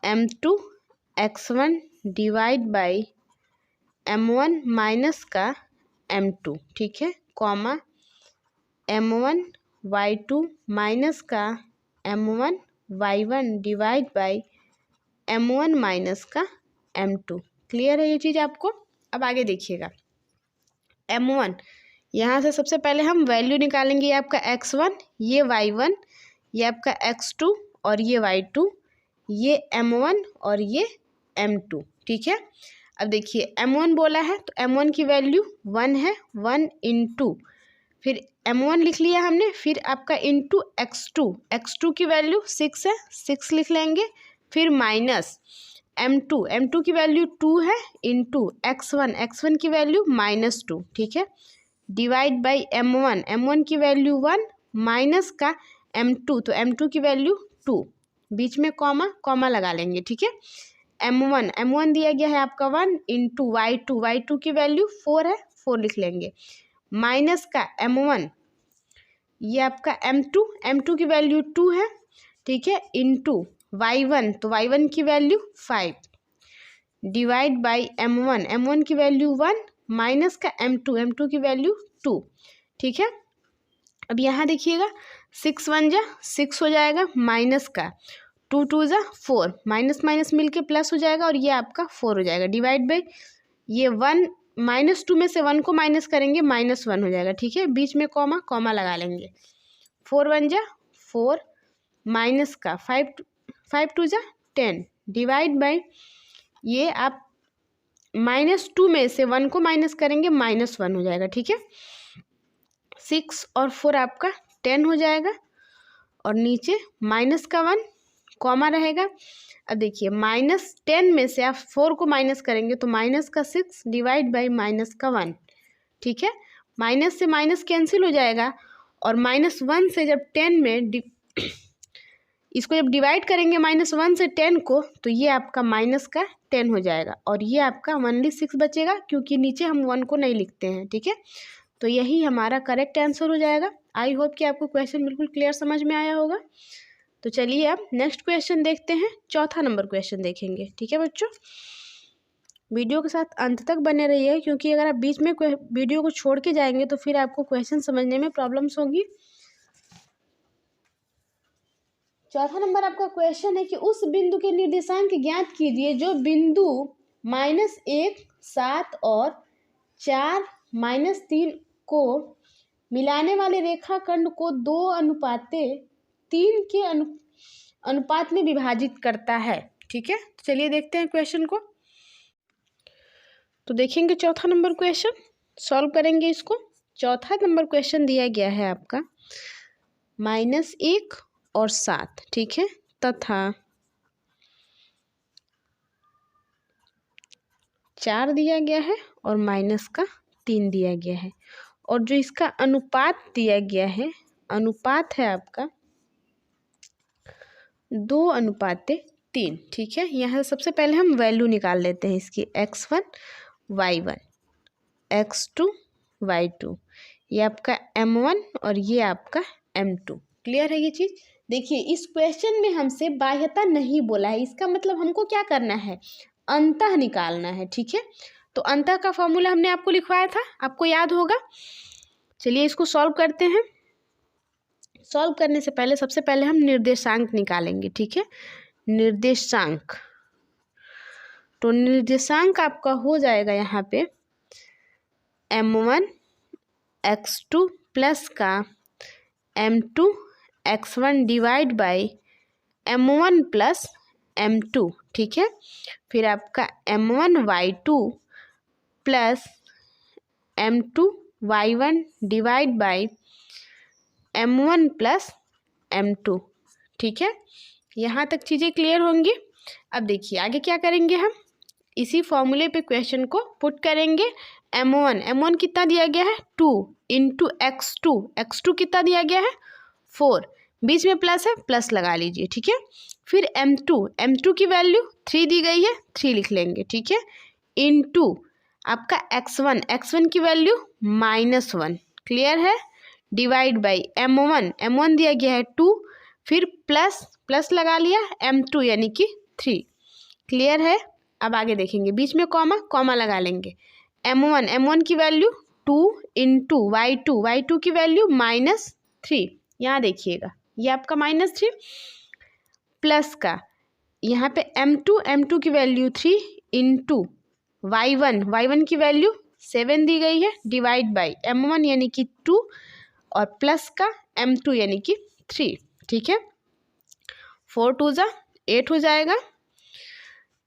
m2 x1 divide by m1 minus का m2, ठीक है, कॉमा m1 y2 माइनस का m1 y1 divide by m1 minus का m2। क्लियर है ये चीज़ आपको? अब आगे देखिएगा, m1 यहाँ से सबसे पहले हम वैल्यू निकालेंगे, ये आपका x1, ये y1, ये आपका x2 और ये y2, ये m1 और ये m2, ठीक है। अब देखिए m1 बोला है तो m1 की वैल्यू 1 है, 1 इंटू फिर m1 लिख लिया हमने, फिर आपका इंटू x2 की वैल्यू 6 है, 6 लिख लेंगे, फिर माइनस m2 की वैल्यू 2 है, इंटू x1 की वैल्यू -2, ठीक है, डिवाइड बाई m1 की वैल्यू 1 माइनस का m2, तो m2 की वैल्यू 2, बीच में कॉमा लगा लेंगे, ठीक है। m1 दिया गया है आपका 1 इंटू y2 की वैल्यू 4 है, 4 लिख लेंगे, माइनस का m1, ये आपका m2 की वैल्यू 2 है, ठीक है, इंटू y1, तो y1 की वैल्यू 5 डिवाइड बाई m1 की वैल्यू 1 माइनस का m2 की वैल्यू 2, ठीक है। अब यहाँ देखिएगा 6 1 जा 6 हो जाएगा, माइनस का 2 2 जा 4, माइनस माइनस मिलके प्लस हो जाएगा और ये आपका 4 हो जाएगा, डिवाइड बाई ये 1 -2 में से 1 को माइनस करेंगे -1 हो जाएगा, ठीक है, बीच में कॉमा लगा लेंगे, 4 1 जा 4 माइनस का 5 2 जा 10 डिवाइड बाई ये आप -2 में से 1 को माइनस करेंगे -1 हो जाएगा, ठीक है। 6 और 4 आपका 10 हो जाएगा और नीचे माइनस का 1 कॉमा रहेगा। अब देखिए -10 में से आप 4 को माइनस करेंगे तो माइनस का 6 डिवाइड बाई माइनस का 1, ठीक है, माइनस से माइनस कैंसिल हो जाएगा और -1 से जब 10 में इसको जब डिवाइड करेंगे -1 से 10 को तो ये आपका माइनस का 10 हो जाएगा और ये आपका ओनली 6 बचेगा क्योंकि नीचे हम 1 को नहीं लिखते हैं, ठीक है। तो यही हमारा करेक्ट आंसर हो जाएगा। आई होप कि आपको क्वेश्चन बिल्कुल क्लियर समझ में आया होगा। तो चलिए अब नेक्स्ट क्वेश्चन देखते हैं, चौथा नंबर क्वेश्चन देखेंगे, ठीक है बच्चों। वीडियो के साथ अंत तक बने रहिए क्योंकि अगर आप बीच में वीडियो को छोड़ के जाएंगे तो फिर आपको क्वेश्चन समझने में प्रॉब्लम्स होगी। चौथा नंबर आपका क्वेश्चन है कि उस बिंदु के निर्देशांक ज्ञात कीजिए जो बिंदु -1 7 और 4 -3 को मिलाने वाले रेखाखंड को 2:3 के अनुपात में विभाजित करता है, ठीक है। चलिए देखते हैं क्वेश्चन को। तो देखेंगे चौथा नंबर क्वेश्चन, सॉल्व करेंगे इसको। चौथा नंबर क्वेश्चन दिया गया है आपका -1 और 7, ठीक है, तथा 4 दिया गया है और -3 दिया गया है और जो इसका अनुपात दिया गया है, अनुपात है आपका 2:3, ठीक है। यहाँ सबसे पहले हम वैल्यू निकाल लेते हैं इसकी, x1 y1 x2 y2, ये आपका m1 और ये आपका m2। क्लियर है ये चीज़? देखिए इस क्वेश्चन में हमसे बाह्यता नहीं बोला है, इसका मतलब हमको क्या करना है, अंतः निकालना है, ठीक है। तो अंतः का फॉर्मूला हमने आपको लिखवाया था, आपको याद होगा। चलिए इसको सॉल्व करते हैं। सॉल्व करने से पहले सबसे पहले हम निर्देशांक निकालेंगे, ठीक है, निर्देशांक। तो निर्देशांक आपका हो जाएगा यहाँ पे m1 x2 प्लस का m2 x1 divide by m1 plus m2, ठीक है। फिर आपका m1 y2 plus m2 y1 divide by m1 plus m2, ठीक है। यहाँ तक चीज़ें क्लियर होंगी। अब देखिए आगे क्या करेंगे, हम इसी फॉर्मूले पे क्वेश्चन को पुट करेंगे। m1 कितना दिया गया है 2 इंटू x2 कितना दिया गया है 4, बीच में प्लस है, प्लस लगा लीजिए, ठीक है। फिर m2 की वैल्यू 3 दी गई है, 3 लिख लेंगे, ठीक है, इंटू आपका x1 की वैल्यू -1। क्लियर है? डिवाइड बाई M1 दिया गया है 2, फिर प्लस लगा लिया M2 यानी कि 3। क्लियर है। अब आगे देखेंगे, बीच में कॉमा लगा लेंगे। M1 की वैल्यू 2 इंटू y2 की वैल्यू -3। यहाँ देखिएगा ये आपका -3 प्लस का यहाँ पे M2 की वैल्यू 3 इंटू y1 की वैल्यू 7 दी गई है, डिवाइड बाई M1 यानी कि 2 और प्लस का M2 यानी कि 3। ठीक है, 4 2 जा 8 हो जाएगा,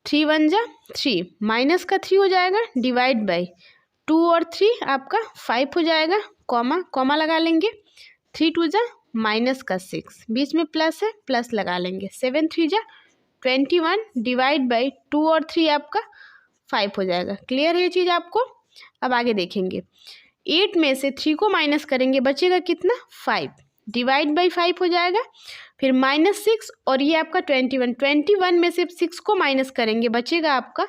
3 1 जा 3, माइनस का 3 हो जाएगा, डिवाइड बाई 2 और 3 आपका 5 हो जाएगा, कॉमा लगा लेंगे, 3 2 जा माइनस का 6, बीच में प्लस है, प्लस लगा लेंगे, 7 3 जा 21, डिवाइड बाई 2 और 3 आपका 5 हो जाएगा। क्लियर है ये चीज़ आपको। अब आगे देखेंगे, 8 में से 3 को माइनस करेंगे, बचेगा कितना 5, डिवाइड बाई 5 हो जाएगा, फिर -6 और ये आपका 21 में से 6 को माइनस करेंगे, बचेगा आपका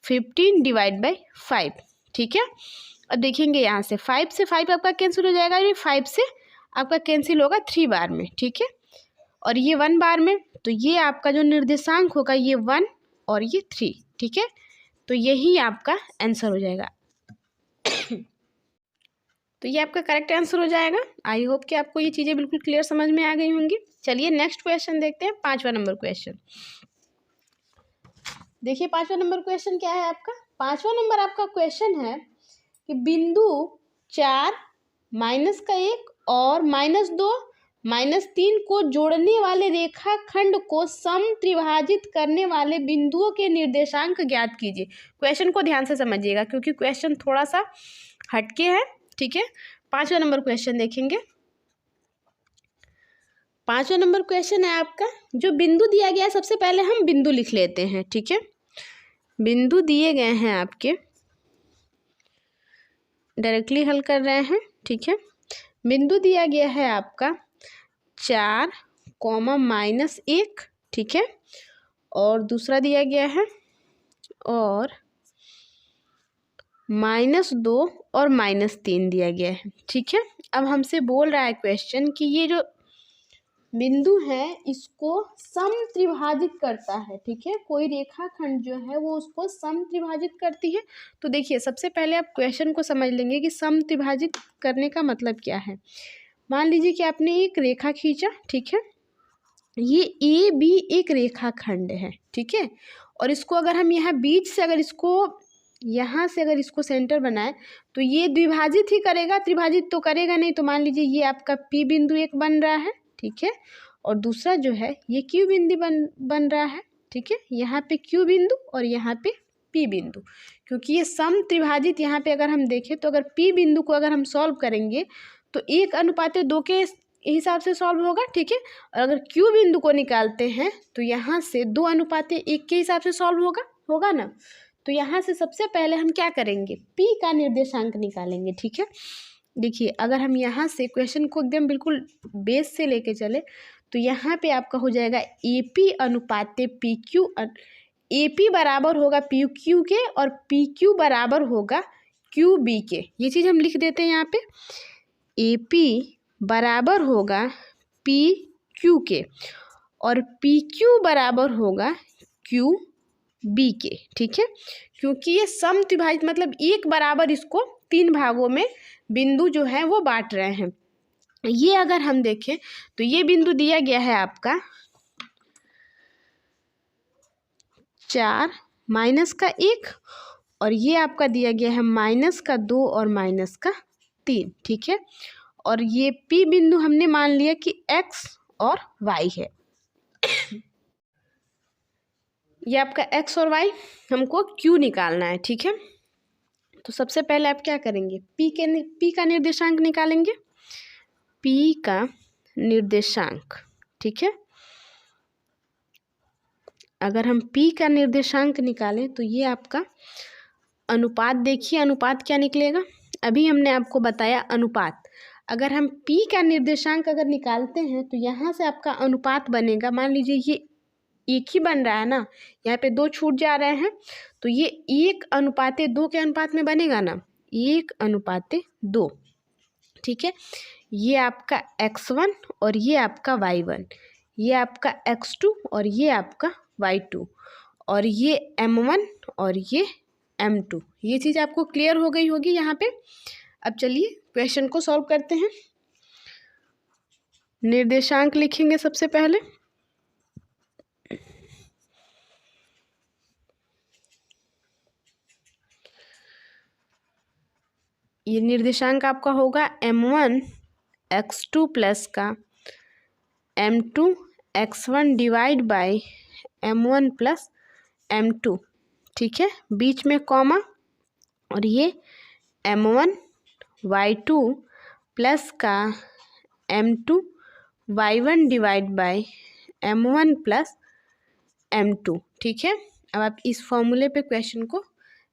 15 डिवाइड बाई 5। ठीक है, अब देखेंगे यहाँ से 5 से 5 आपका कैंसिल हो जाएगा, ये 5 से आपका कैंसिल होगा 3 बार में। ठीक है, और ये 1 बार में, तो ये आपका जो निर्देशांक होगा ये 1 और ये 3। ठीक है, तो यही आपका आंसर हो जाएगा। तो ये आपका करेक्ट आंसर हो जाएगा। आई होप कि आपको ये चीज़ें बिल्कुल क्लियर समझ में आ गई होंगी। चलिए नेक्स्ट क्वेश्चन देखते हैं, 5वां नंबर क्वेश्चन। देखिए 5वां नंबर क्वेश्चन क्या है आपका। 5वां नंबर आपका क्वेश्चन है कि बिंदु 4 -1 और -2 -3 को जोड़ने वाले रेखाखंड को समत्रिभाजित करने वाले बिंदुओं के निर्देशांक ज्ञात कीजिए। क्वेश्चन को ध्यान से समझिएगा क्योंकि क्वेश्चन थोड़ा सा हटके है। ठीक है, 5वां नंबर क्वेश्चन देखेंगे। 5वां नंबर क्वेश्चन है आपका, जो बिंदु दिया गया है, सबसे पहले हम बिंदु लिख लेते हैं। ठीक है, बिंदु दिए गए हैं आपके, डायरेक्टली हल कर रहे हैं। ठीक है, बिंदु दिया गया है आपका 4, -1। ठीक है, और दूसरा दिया गया है और -2 और -3 दिया गया है। ठीक है, अब हमसे बोल रहा है क्वेश्चन कि ये जो बिंदु है इसको समत्रिभाजित करता है। ठीक है, कोई रेखाखंड जो है वो उसको समत्रिभाजित करती है। तो देखिए सबसे पहले आप क्वेश्चन को समझ लेंगे कि समत्रिभाजित करने का मतलब क्या है। मान लीजिए कि आपने एक रेखा खींचा। ठीक है, ये AB एक रेखाखंड है। ठीक है, और इसको अगर हम यहाँ बीच से अगर इसको सेंटर बनाए तो ये द्विभाजित ही करेगा, त्रिभाजित तो करेगा नहीं। तो मान लीजिए ये आपका P बिंदु एक बन रहा है। ठीक है, और दूसरा जो है ये Q बिंदु बन रहा है। ठीक है, यहाँ पे Q बिंदु और यहाँ पे P बिंदु, क्योंकि ये समत्रिभाजित यहाँ पे अगर हम देखें तो अगर P बिंदु को अगर हम सॉल्व करेंगे तो 1:2 के हिसाब से सॉल्व होगा। ठीक है, और अगर Q बिंदु को निकालते हैं तो यहाँ से 2:1 के हिसाब से सॉल्व होगा ना। तो यहाँ से सबसे पहले हम क्या करेंगे, P का निर्देशांक निकालेंगे। ठीक है, देखिए अगर हम यहाँ से क्वेश्चन को एकदम बिल्कुल बेस से लेके चले तो यहाँ पे आपका हो जाएगा AP अनुपात PQ। AP बराबर होगा PQ के और PQ बराबर होगा QB के। ये चीज़ हम लिख देते हैं यहाँ पे, AP बराबर होगा PQ के और PQ बराबर होगा QB के। ठीक है, क्योंकि ये समत्रिभाजित मतलब एक बराबर इसको 3 भागों में बिंदु जो है वो बांट रहे हैं। ये अगर हम देखें तो ये बिंदु दिया गया है आपका 4 -1 और ये आपका दिया गया है -2 और -3। ठीक है, और ये P बिंदु हमने मान लिया कि X और Y है। ये आपका X और Y हमको Q निकालना है। ठीक है, तो सबसे पहले आप क्या करेंगे, P का निर्देशांक निकालेंगे। P का निर्देशांक, ठीक है, अगर हम P का निर्देशांक निकालें तो ये आपका अनुपात, देखिए अनुपात क्या निकलेगा। अभी हमने आपको बताया अनुपात, अगर हम P का निर्देशांक अगर निकालते हैं तो यहाँ से आपका अनुपात बनेगा। मान लीजिए ये एक ही बन रहा है ना, यहाँ पे 2 छूट जा रहे हैं तो ये 1:2 के अनुपात में बनेगा ना, 1:2। ठीक है, ये आपका x1 और ये आपका y1, ये आपका x2 और ये आपका y2, और ये m1 और ये m2। ये चीज़ आपको क्लियर हो गई होगी यहाँ पे। अब चलिए क्वेश्चन को सॉल्व करते हैं। निर्देशांक लिखेंगे सबसे पहले। ये निर्देशांक आपका होगा m1 x2 प्लस का m2 x1 divide by m1 plus m2, ठीक है, बीच में कॉमा, और ये m1 y2 प्लस का m2 y1 divide by m1 plus m2, ठीक है। अब आप इस फॉर्मूले पे क्वेश्चन को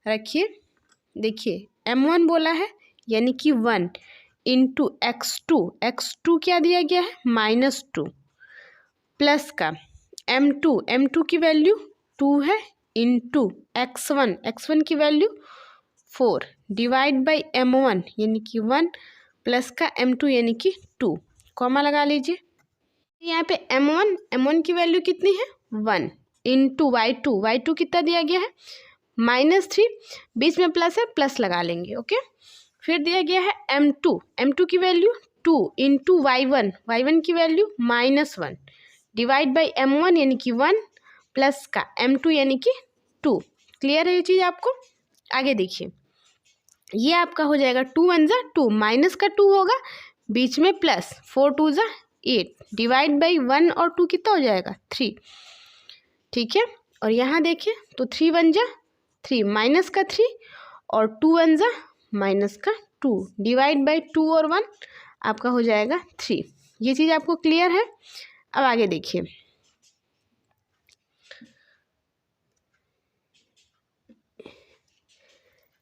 रखिए। देखिए m1 बोला है यानी कि 1 इंटू x2 क्या दिया गया है -2, प्लस का m2 की वैल्यू 2 है, इंटू x1 की वैल्यू 4 डिवाइड बाय m1 यानी कि 1 प्लस का m2 यानी कि 2, कॉमा लगा लीजिए। यहाँ पे m1 की वैल्यू कितनी है 1 इंटू y2 कितना दिया गया है -3, बीच में प्लस है, प्लस लगा लेंगे, ओके। फिर दिया गया है m2 की वैल्यू 2 इंटू y1 की वैल्यू -1 डिवाइड बाई m1 यानी कि 1 प्लस का m2 यानी कि 2। क्लियर है ये चीज़ आपको? आगे देखिए, ये आपका हो जाएगा 2 1 जा 2, माइनस का 2 होगा, बीच में प्लस, 4 2 जा 8 डिवाइड बाई 1 और 2 कितना हो जाएगा 3, ठीक है। और यहाँ देखिए तो 3 1 जा 3, माइनस का 3 और 2 1 जा माइनस का 2 डिवाइड बाई 2 और 1 आपका हो जाएगा 3। ये चीज़ आपको क्लियर है? अब आगे देखिए,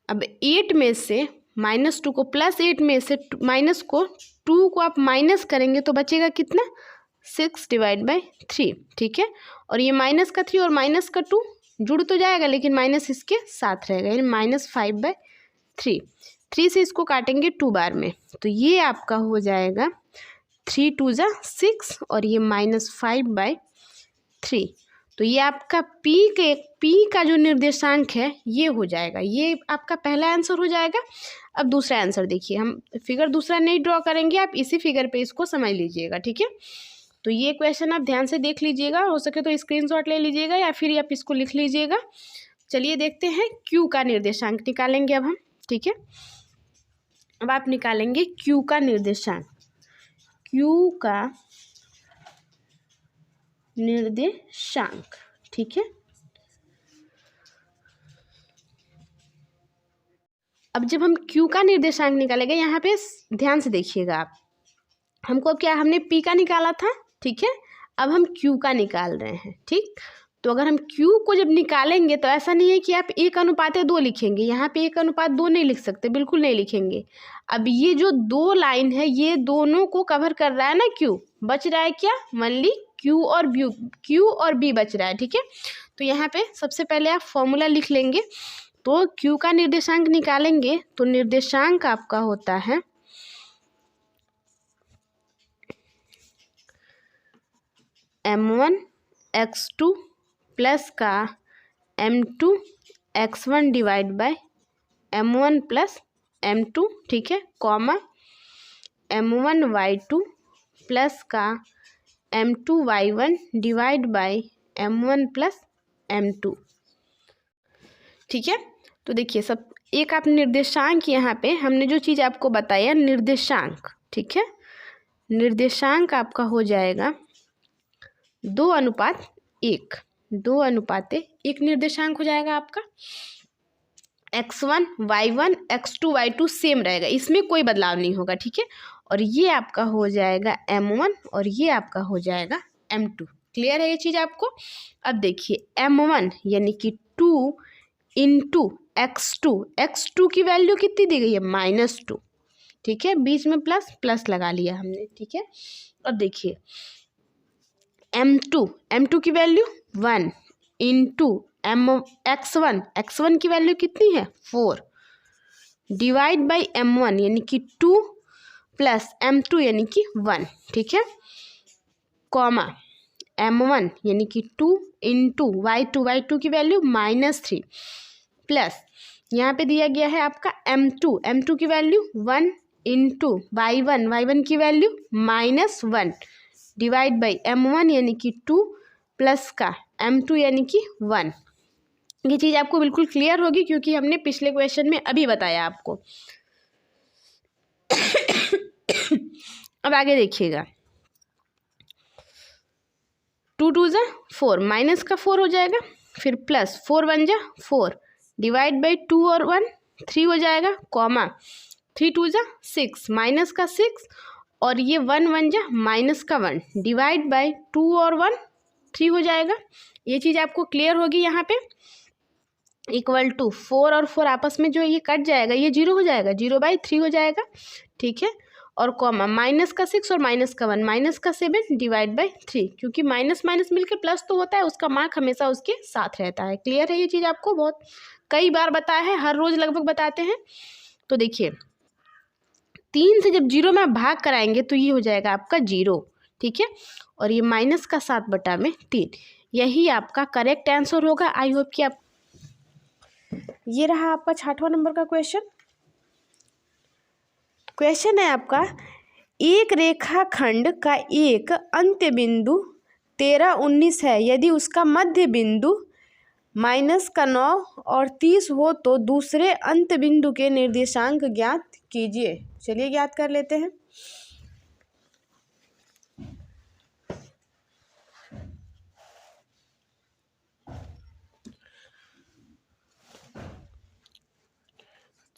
अब 8 में से -2 को प्लस 8 में से माइनस को 2 को आप माइनस करेंगे तो बचेगा कितना 6 डिवाइड बाई 3, ठीक है। और ये माइनस का 3 और माइनस का 2 जुड़ तो जाएगा लेकिन माइनस इसके साथ रहेगा, यानी -5/3। 3 से इसको काटेंगे 2 बार में तो ये आपका हो जाएगा 3 2 जा 6 और ये -5/3। तो ये आपका पी का जो निर्देशांक है ये हो जाएगा, ये आपका पहला आंसर हो जाएगा। अब दूसरा आंसर देखिए, हम फिगर दूसरा नहीं ड्रॉ करेंगे, आप इसी फिगर पे इसको समझ लीजिएगा, ठीक है। तो ये क्वेश्चन आप ध्यान से देख लीजिएगा, हो सके तो स्क्रीनशॉट ले लीजिएगा या फिर आप इसको लिख लीजिएगा। चलिए देखते हैं क्यू का निर्देशांक निकालेंगे अब हम, ठीक है। अब आप निकालेंगे क्यू का निर्देशांक, क्यू का निर्देशांक, ठीक है। अब जब हम क्यू का निर्देशांक निकालेंगे, यहाँ पे ध्यान से देखिएगा आप, हमको अब क्या, हमने पी का निकाला था, ठीक है, अब हम क्यू का निकाल रहे हैं, ठीक। तो अगर हम क्यू को जब निकालेंगे तो ऐसा नहीं है कि आप 1:2 लिखेंगे, यहाँ पे 1:2 नहीं लिख सकते, बिल्कुल नहीं लिखेंगे। अब ये जो 2 लाइन है ये दोनों को कवर कर रहा है ना क्यू, बच रहा है क्या, मनली क्यू और बी बच रहा है, ठीक है। तो यहाँ पे सबसे पहले आप फॉर्मूला लिख लेंगे। तो क्यू का निर्देशांक निकालेंगे तो निर्देशांक आपका होता है m1 x2 प्लस का m2 x1 divide by m1 plus m2, ठीक है, कॉमा m1 y2 प्लस का m2 y1 divide by m1 plus m2, ठीक है। तो देखिए सब एक आप निर्देशांक, यहाँ पे हमने जो चीज़ आपको बताया निर्देशांक, ठीक है, निर्देशांक आपका हो जाएगा 2:1, 2:1 निर्देशांक हो जाएगा आपका। x1 y1 x2 y2 same रहेगा, इसमें कोई बदलाव नहीं होगा, ठीक है। और ये आपका हो जाएगा m1 और ये आपका हो जाएगा m2। क्लियर है ये चीज़ आपको? अब देखिए m1 यानी कि 2 इंटू x2 की वैल्यू कितनी दी गई है -2, ठीक है, बीच में प्लस लगा लिया हमने, ठीक है। अब देखिए m2 की वैल्यू 1 इंटू x1 की वैल्यू कितनी है 4 डिवाइड बाई m1 यानी कि 2 प्लस M2 यानी कि 1, ठीक है, कॉमा M1 यानी कि 2 इंटू y2 की वैल्यू -3 प्लस यहाँ पे दिया गया है आपका M2 की वैल्यू 1 इंटू y1 की वैल्यू -1 डिवाइड बाई M1 यानी कि 2 प्लस का M2 यानी कि 1। ये चीज़ आपको बिल्कुल क्लियर होगी क्योंकि हमने पिछले क्वेश्चन में अभी बताया आपको। अब आगे देखिएगा, 2 2 ज़ा 4, माइनस का 4 हो जाएगा, फिर प्लस 4 1 ज़ा 4 डिवाइड बाई 2 और 1 3 हो जाएगा, कॉमा 3 2 ज़ा 6, माइनस का 6 और ये 1 1 ज़ा माइनस का 1 डिवाइड बाई 2 और 1 3 हो जाएगा। ये चीज़ आपको क्लियर होगी। यहाँ पे इक्वल टू 4 और 4 आपस में जो ये कट जाएगा, ये 0 हो जाएगा, 0/3 हो जाएगा, ठीक है, और कॉमा माइनस का 6 और माइनस का 1 माइनस का 7 डिवाइड बाई 3, क्योंकि माइनस माइनस मिलकर प्लस तो होता है, उसका मार्क हमेशा उसके साथ रहता है। क्लियर है? ये चीज़ आपको बहुत कई बार बताया है, हर रोज़ लगभग बताते हैं। तो देखिए 3 से जब 0 में आप भाग कराएंगे तो ये हो जाएगा आपका 0, ठीक है, और ये माइनस का 7/3, यही आपका करेक्ट आंसर होगा। आई होप कि आप, ये रहा आपका 6वां नंबर का क्वेश्चन। क्वेश्चन है आपका, एक रेखाखंड का एक अंत्य बिंदु 13 19 है, यदि उसका मध्य बिंदु -9 और 30 हो तो दूसरे अंत्य बिंदु के निर्देशांक ज्ञात कीजिए। चलिए ज्ञात कर लेते हैं।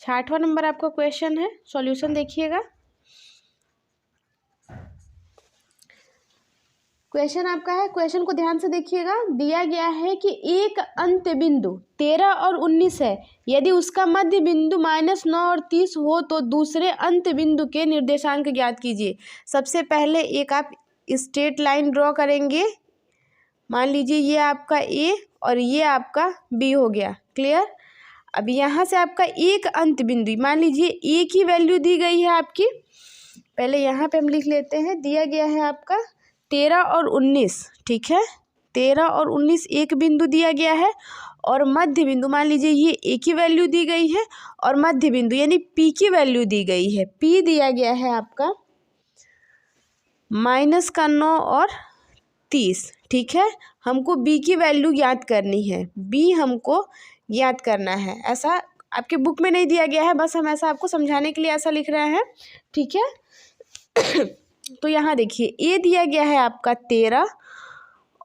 छठवां नंबर आपका क्वेश्चन है, सॉल्यूशन देखिएगा। क्वेश्चन आपका है, क्वेश्चन को ध्यान से देखिएगा। दिया गया है कि एक अंत्य बिंदु 13 और 19 है, यदि उसका मध्य बिंदु -9 और 30 हो तो दूसरे अंत्य बिंदु के निर्देशांक ज्ञात कीजिए। सबसे पहले एक आप स्ट्रेट लाइन ड्रॉ करेंगे। मान लीजिए ये आपका ए और ये आपका बी हो गया। क्लियर? अब यहाँ से आपका एक अंत्य बिंदु, मान लीजिए ए की वैल्यू दी गई है आपकी, पहले यहाँ पे हम लिख लेते हैं। दिया गया है आपका 13 और 19, ठीक है, 13 और 19 एक बिंदु दिया गया है, और मध्य बिंदु मान लीजिए ये ए की वैल्यू दी गई है और मध्य बिंदु यानी पी की वैल्यू दी गई है। पी दिया गया है आपका -9 और 30, ठीक है। हमको बी की वैल्यू ज्ञात करनी है, बी हमको ज्ञात करना है। ऐसा आपके बुक में नहीं दिया गया है, बस हम ऐसा आपको समझाने के लिए ऐसा लिख रहे हैं, ठीक है। तो यहाँ देखिए ए दिया गया है आपका 13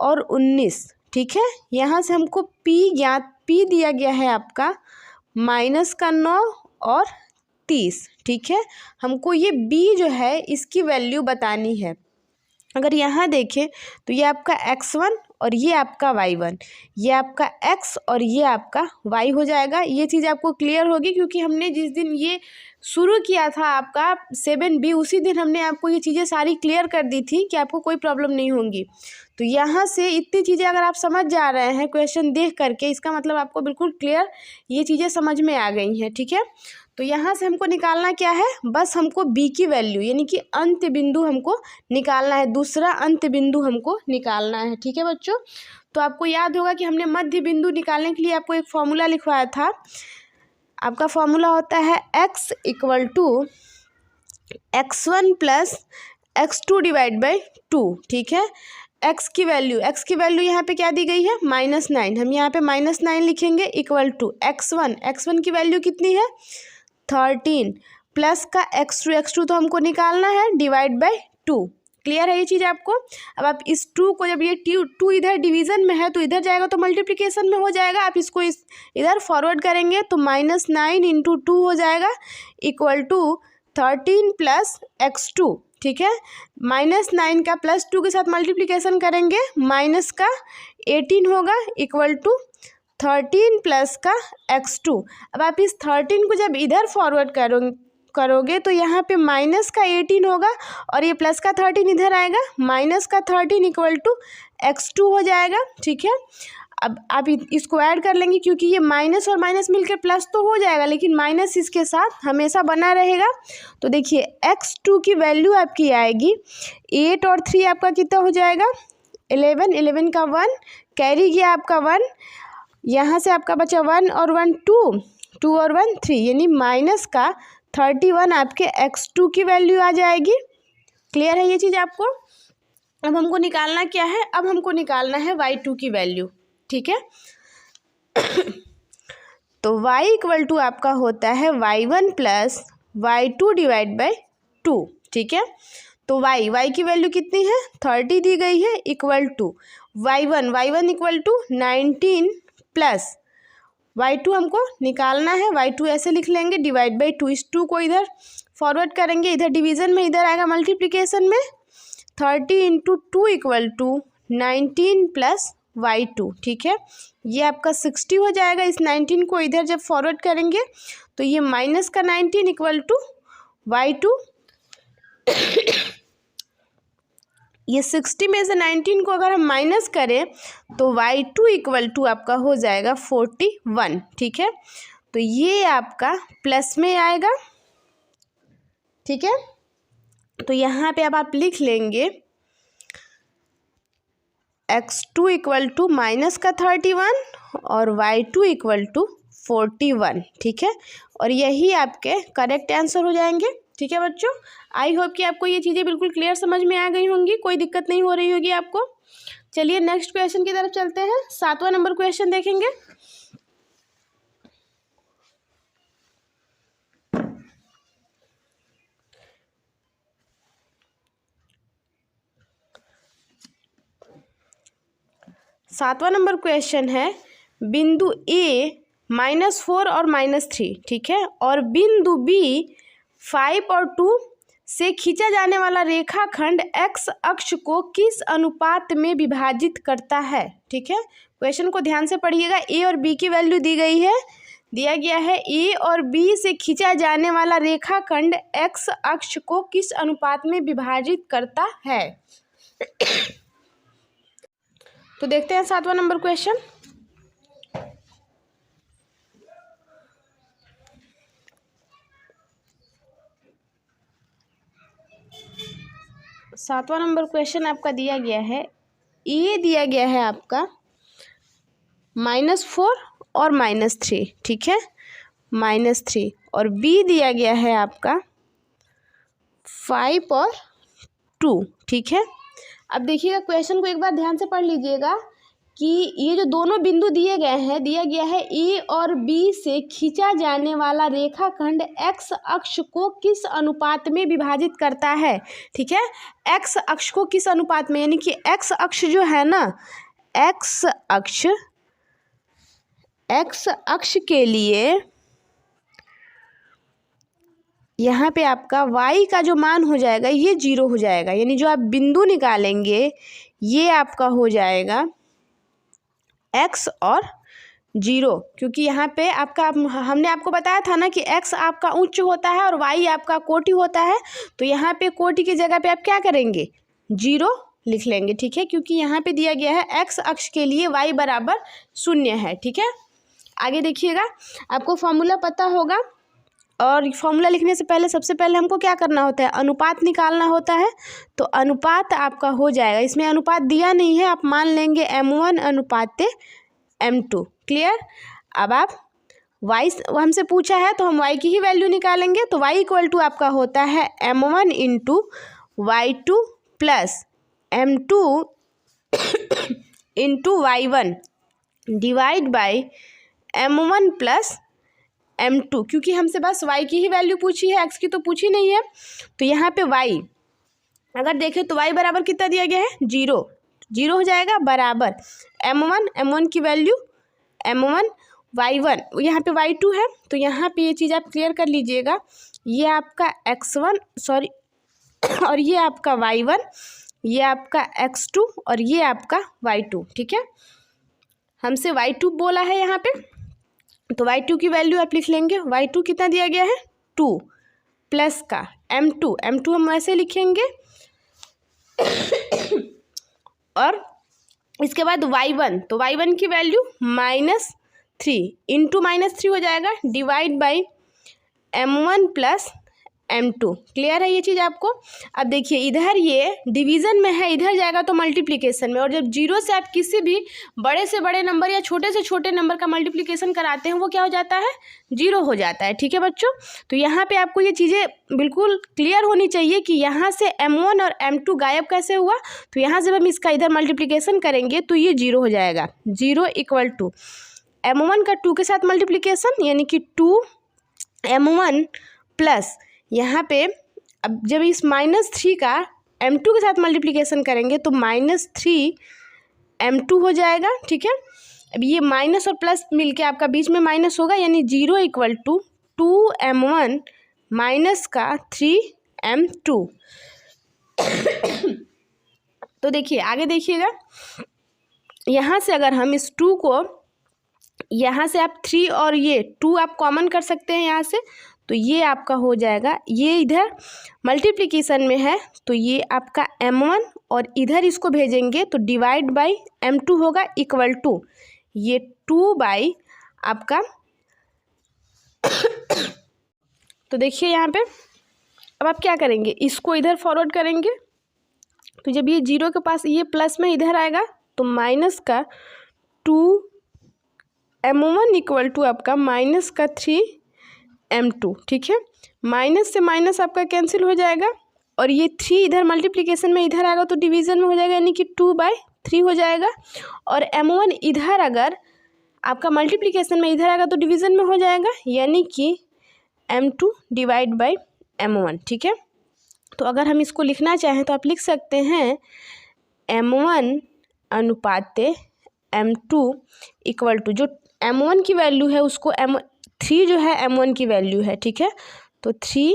और 19, ठीक है। यहाँ से हमको पी दिया गया है आपका -9 और 30, ठीक है। हमको ये बी जो है इसकी वैल्यू बतानी है। अगर यहाँ देखें तो ये आपका x1 और ये आपका y1, ये आपका x और ये आपका y हो जाएगा। ये चीज़ आपको क्लियर होगी क्योंकि हमने जिस दिन ये शुरू किया था आपका 7B, उसी दिन हमने आपको ये चीज़ें सारी क्लियर कर दी थी कि आपको कोई प्रॉब्लम नहीं होगी। तो यहाँ से इतनी चीज़ें अगर आप समझ जा रहे हैं क्वेश्चन देख करके, इसका मतलब आपको बिल्कुल क्लियर ये चीज़ें समझ में आ गई हैं, ठीक है। तो यहाँ से हमको निकालना क्या है, बस हमको बी की वैल्यू यानी कि अंत्य बिंदु हमको निकालना है, दूसरा अंत्य बिंदु हमको निकालना है, ठीक है बच्चों। तो आपको याद होगा कि हमने मध्य बिंदु निकालने के लिए आपको एक फॉर्मूला लिखवाया था। आपका फॉर्मूला होता है x = x1 + x2 / 2, ठीक है। x की वैल्यू यहाँ पे क्या दी गई है, -9, हम यहाँ पे -9 लिखेंगे, इक्वल टू x1 की वैल्यू कितनी है 13 प्लस का x2 तो हमको निकालना है /2। क्लियर है ये चीज़ आपको। अब आप इस 2 को, जब ये 2 इधर डिवीज़न में है तो इधर जाएगा तो मल्टीप्लिकेशन में हो जाएगा। आप इसको इधर फॉरवर्ड करेंगे तो -9 × 2 हो जाएगा, इक्वल टू 13 प्लस x2, ठीक है। -9 का +2 के साथ मल्टीप्लिकेशन करेंगे, माइनस का 18 होगा, इक्वल टू 13 प्लस का x2। अब आप इस 13 को जब इधर फॉरवर्ड करोगे तो यहाँ पे माइनस का 18 होगा और ये प्लस का 13 इधर आएगा, -13 इक्वल टू x2 हो जाएगा, ठीक है। अब आप इसको ऐड कर लेंगे, क्योंकि ये माइनस और माइनस मिलकर प्लस तो हो जाएगा, लेकिन माइनस इसके साथ हमेशा बना रहेगा। तो देखिए x2 की वैल्यू आपकी आएगी 8 और 3 आपका कितना हो जाएगा 11, 11 का 1 कैरी गया आपका 1, यहाँ से आपका बचा 1 और 1 2, 2 और 1 3, यानी माइनस का 31 आपके x2 की वैल्यू आ जाएगी। क्लियर है ये चीज़ आपको? अब हमको निकालना क्या है, अब हमको निकालना है y2 की वैल्यू, ठीक है। तो y इक्वल टू आपका होता है y1 plus y2 divide by 2, ठीक है। तो y की वैल्यू कितनी है 30 दी गई है, equal to y1 equal to 19 plus y2 हमको निकालना है, y2 ऐसे लिख लेंगे डिवाइड बाई 2, इस 2 को इधर फॉरवर्ड करेंगे, इधर डिवीज़न में, इधर आएगा मल्टीप्लिकेशन में। 30 into 2 equal to 19 plus y2, ठीक है। ये आपका 60 हो जाएगा। इस 19 को इधर जब फॉरवर्ड करेंगे तो ये माइनस का 19 इक्वल टू y2। ये 60 में से 19 को अगर हम माइनस करें तो y2 इक्वल टू आपका हो जाएगा 41, ठीक है। तो ये आपका प्लस में आएगा, ठीक है। तो यहाँ पे अब आप लिख लेंगे x2 इक्वल टू माइनस का 31 और y2 इक्वल टू 41, ठीक है। और यही आपके करेक्ट आंसर हो जाएंगे, ठीक है बच्चों। आई होप कि आपको ये चीज़ें बिल्कुल क्लियर समझ में आ गई होंगी, कोई दिक्कत नहीं हो रही होगी आपको। चलिए नेक्स्ट क्वेश्चन की तरफ चलते हैं। 7वां नंबर क्वेश्चन देखेंगे। सातवां नंबर क्वेश्चन है, बिंदु A -4 और -3, ठीक है, और बिंदु B 5 और 2 से खींचा जाने वाला रेखाखंड x अक्ष को किस अनुपात में विभाजित करता है, ठीक है। क्वेश्चन को ध्यान से पढ़िएगा। A और B की वैल्यू दी गई है, दिया गया है A और B से खींचा जाने वाला रेखाखंड x अक्ष को किस अनुपात में विभाजित करता है। तो देखते हैं 7वां नंबर क्वेश्चन। सातवां नंबर क्वेश्चन आपका दिया गया है, ए दिया गया है आपका -4 और -3, ठीक है, -3, और बी दिया गया है आपका 5 और 2, ठीक है। अब देखिएगा क्वेश्चन को एक बार ध्यान से पढ़ लीजिएगा कि ये जो दोनों बिंदु दिए गए हैं, दिया गया है ए और बी से खींचा जाने वाला रेखाखंड x अक्ष को किस अनुपात में विभाजित करता है, ठीक है। x अक्ष को किस अनुपात में, यानी कि x अक्ष जो है ना, x अक्ष के लिए यहाँ पे आपका y का जो मान हो जाएगा ये 0 हो जाएगा, यानी जो आप बिंदु निकालेंगे ये आपका हो जाएगा x और 0, क्योंकि यहाँ पे आपका हमने आपको बताया था ना कि x आपका उच्च होता है और y आपका कोटि होता है। तो यहाँ पे कोटि की जगह पे आप क्या करेंगे 0 लिख लेंगे, ठीक है, क्योंकि यहाँ पे दिया गया है x अक्ष के लिए y बराबर 0 है, ठीक है। आगे देखिएगा, आपको फॉर्मूला पता होगा, और फॉर्मूला लिखने से पहले सबसे पहले हमको क्या करना होता है, अनुपात निकालना होता है। तो अनुपात आपका हो जाएगा, इसमें अनुपात दिया नहीं है, आप मान लेंगे m1 अनुपात m2। क्लियर। अब आप y हमसे पूछा है तो हम y की ही वैल्यू निकालेंगे। तो y इक्वल टू आपका होता है m1 into y2 plus m2 into y1 divide by m1 plus m2, क्योंकि हमसे बस y की ही वैल्यू पूछी है, x की तो पूछी नहीं है। तो यहाँ पे y अगर देखें तो y बराबर कितना दिया गया है 0, 0 हो जाएगा, बराबर m1 की वैल्यू m1 y1, यहाँ पे y2 है। तो यहाँ पे ये चीज़ आप क्लियर कर लीजिएगा, ये आपका x1 सॉरी और ये आपका y1, ये आपका x2 और ये आपका y2, ठीक है। हमसे y2 बोला है यहाँ पे, तो y2 की वैल्यू आप लिख लेंगे। y2 कितना दिया गया है 2 प्लस का m2 हम ऐसे लिखेंगे और इसके बाद y1, तो y1 की वैल्यू -3 इंटू -3 हो जाएगा divide by m1 plus m2। Clear है ये चीज़ आपको। अब देखिए इधर ये डिवीज़न में है, इधर जाएगा तो मल्टीप्लिकेशन में, और जब जीरो से आप किसी भी बड़े से बड़े नंबर या छोटे से छोटे नंबर का मल्टीप्लिकेशन कराते हैं वो क्या हो जाता है, जीरो हो जाता है। ठीक है बच्चों, तो यहाँ पे आपको ये चीज़ें बिल्कुल क्लियर होनी चाहिए कि यहाँ से m1 और m2 गायब कैसे हुआ। तो यहाँ जब हम इसका इधर मल्टीप्लिकेशन करेंगे तो ये जीरो हो जाएगा, 0 इक्वल टू m1 का 2 के साथ मल्टीप्लिकेशन यानी कि 2m1 प्लस यहाँ पे अब जब इस -3 का m2 के साथ मल्टीप्लिकेशन करेंगे तो -3m2 हो जाएगा। ठीक है, अब ये माइनस और प्लस मिलके आपका बीच में माइनस होगा यानी 0 इक्वल टू 2m1 माइनस का 3m2। तो देखिए आगे देखिएगा, यहाँ से अगर हम इस 2 को, यहाँ से आप 3 और ये 2 आप कॉमन कर सकते हैं यहाँ से, तो ये आपका हो जाएगा, ये इधर मल्टीप्लिकेशन में है तो ये आपका m1 और इधर इसको भेजेंगे तो डिवाइड बाई m2 होगा इक्वल टू ये 2 बाई आपका तो देखिए यहाँ पे अब आप क्या करेंगे, इसको इधर फॉरवर्ड करेंगे तो जब ये 0 के पास ये प्लस में इधर आएगा तो माइनस का 2m1 इक्वल टू आपका माइनस का 3m2। ठीक है, माइनस से माइनस आपका कैंसिल हो जाएगा और ये 3 इधर मल्टीप्लिकेशन में इधर आएगा तो डिवीज़न में हो जाएगा यानी कि 2/3 हो जाएगा, और m1 इधर अगर आपका मल्टीप्लिकेशन में इधर आएगा तो डिवीज़न में हो जाएगा यानी कि m2 डिवाइड बाई m1। ठीक है, तो अगर हम इसको लिखना चाहें तो आप लिख सकते हैं m1 अनुपाते m2 इक्वल टू, जो m1 की वैल्यू है उसको m3 जो है m1 की वैल्यू है। ठीक है, तो 3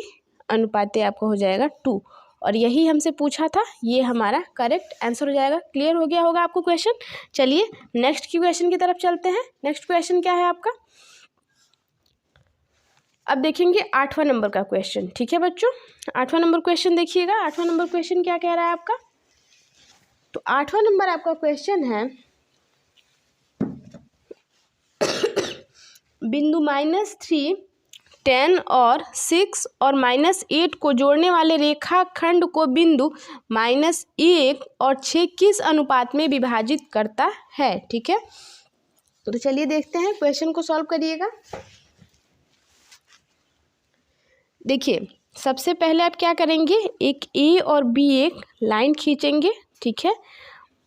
अनुपाते आपका हो जाएगा 2, और यही हमसे पूछा था, ये हमारा करेक्ट आंसर हो जाएगा। क्लियर हो गया होगा आपको क्वेश्चन। चलिए नेक्स्ट की क्वेश्चन की तरफ चलते हैं। नेक्स्ट क्वेश्चन क्या है आपका, अब देखेंगे 8वां नंबर का क्वेश्चन। ठीक है बच्चों, 8वां नंबर क्वेश्चन देखिएगा। 8वां नंबर क्वेश्चन क्या कह रहा है आपका, तो 8वां नंबर आपका क्वेश्चन है बिंदु -3, 10 और 6 और -8 को जोड़ने वाले रेखाखंड को बिंदु -1 और 6 किस अनुपात में विभाजित करता है। ठीक है, तो चलिए देखते हैं, क्वेश्चन को सॉल्व करिएगा। देखिए सबसे पहले आप क्या करेंगे, एक ए और बी एक लाइन खींचेंगे। ठीक है,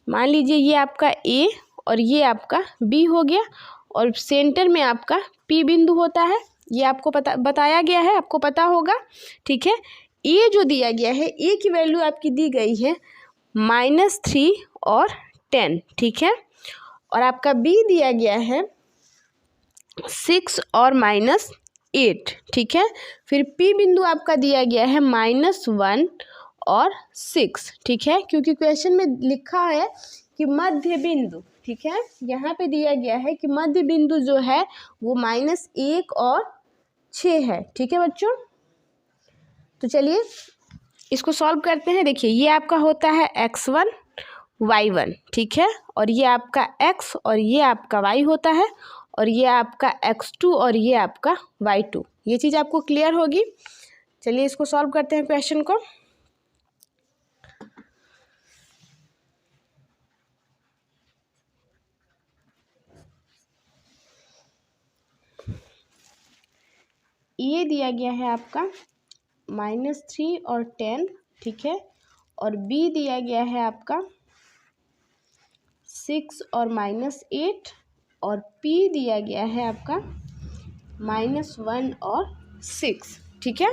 मान लीजिए ये आपका ए और ये आपका बी हो गया, और सेंटर में आपका पी बिंदु होता है, ये आपको बताया गया है, आपको पता होगा। ठीक है, ए जो दिया गया है, ए की वैल्यू आपकी दी गई है -3 और 10। ठीक है, और आपका बी दिया गया है 6 और -8। ठीक है, फिर पी बिंदु आपका दिया गया है -1 और 6। ठीक है, क्योंकि क्वेश्चन में लिखा है कि मध्य बिंदु, ठीक है, यहाँ पे दिया गया है कि मध्य बिंदु जो है वो -1 और 6 है। ठीक है बच्चों, तो चलिए इसको सॉल्व करते हैं। देखिए ये आपका होता है x1 y1। ठीक है, और ये आपका x और ये आपका y होता है, और ये आपका x2 और ये आपका y2। ये चीज़ आपको क्लियर होगी। चलिए इसको सॉल्व करते हैं क्वेश्चन को। ये दिया गया है आपका -3 और 10। ठीक है, और बी दिया गया है आपका 6 और -8, और पी दिया गया है आपका -1 और 6। ठीक है,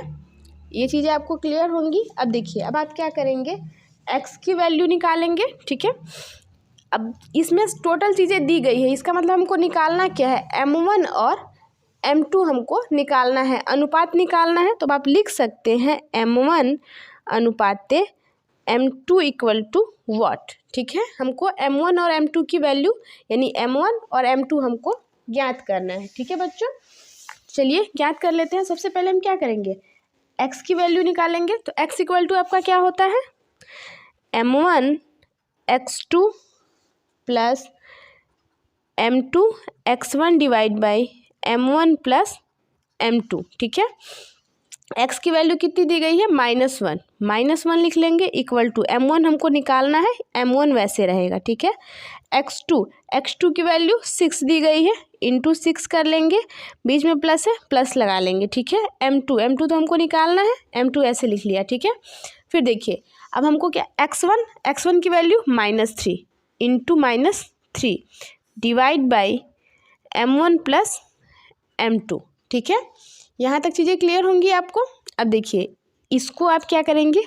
ये चीज़ें आपको क्लियर होंगी। अब देखिए, अब आप क्या करेंगे, x की वैल्यू निकालेंगे। ठीक है, अब इसमें टोटल चीज़ें दी गई है, इसका मतलब हमको निकालना क्या है, m1 और m2 हमको निकालना है, अनुपात निकालना है। तो आप लिख सकते हैं m1 अनुपाते m2 equal to what. ठीक है, हमको m1 और m2 की वैल्यू यानी m1 और m2 हमको ज्ञात करना है। ठीक है बच्चों, चलिए ज्ञात कर लेते हैं। सबसे पहले हम क्या करेंगे, x की वैल्यू निकालेंगे। तो x इक्वल टू आपका क्या होता है, m1 x2 plus m2 x1 divide by m1 plus m2, ठीक है। x की वैल्यू कितनी दी गई है, -1, -1 लिख लेंगे इक्वल टू m1 हमको निकालना है, m1 वैसे रहेगा, ठीक है। x2 की वैल्यू 6 दी गई है, इंटू 6 कर लेंगे, बीच में प्लस है, प्लस लगा लेंगे, ठीक है। m2 तो हमको निकालना है, m2 ऐसे लिख लिया, ठीक है। फिर देखिए अब हमको क्या, x1 की value -3 into -3 divide by m1 plus m2, ठीक है। यहाँ तक चीज़ें क्लियर होंगी आपको। अब देखिए इसको आप क्या करेंगे,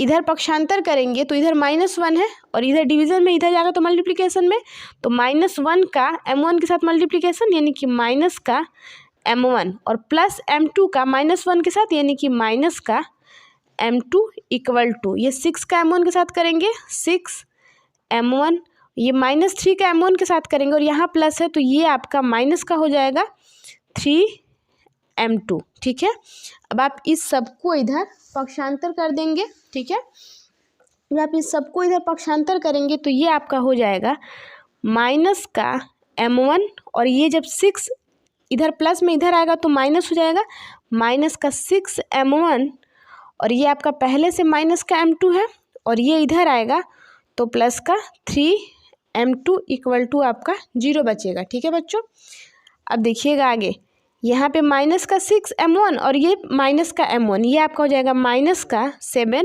इधर पक्षांतर करेंगे तो इधर -1 है और इधर डिवीज़न में, इधर जाएगा तो मल्टीप्लिकेशन में, तो -1 का m1 के साथ मल्टीप्लिकेशन यानी कि माइनस का m1 और प्लस m2 का -1 के साथ यानी कि माइनस का m2 इक्वल टू, ये 6 का m1 के साथ करेंगे 6 m1, ये -3 का m1 के साथ करेंगे और यहाँ प्लस है तो ये आपका माइनस का हो जाएगा 3 m2, ठीक है। अब आप इस सबको इधर पक्षांतर कर देंगे, ठीक है। जब आप इस सबको इधर पक्षांतर करेंगे तो ये आपका हो जाएगा माइनस का m1 और ये जब 6 इधर प्लस में इधर आएगा तो माइनस हो जाएगा, माइनस का 6 m1 और ये आपका पहले से माइनस का m2 है और ये इधर आएगा तो प्लस का 3 m2 इक्वल टू आपका 0 बचेगा, ठीक है बच्चों। अब देखिएगा आगे, यहाँ पे माइनस का 6 m1 और ये माइनस का m1, ये आपका हो जाएगा माइनस का 7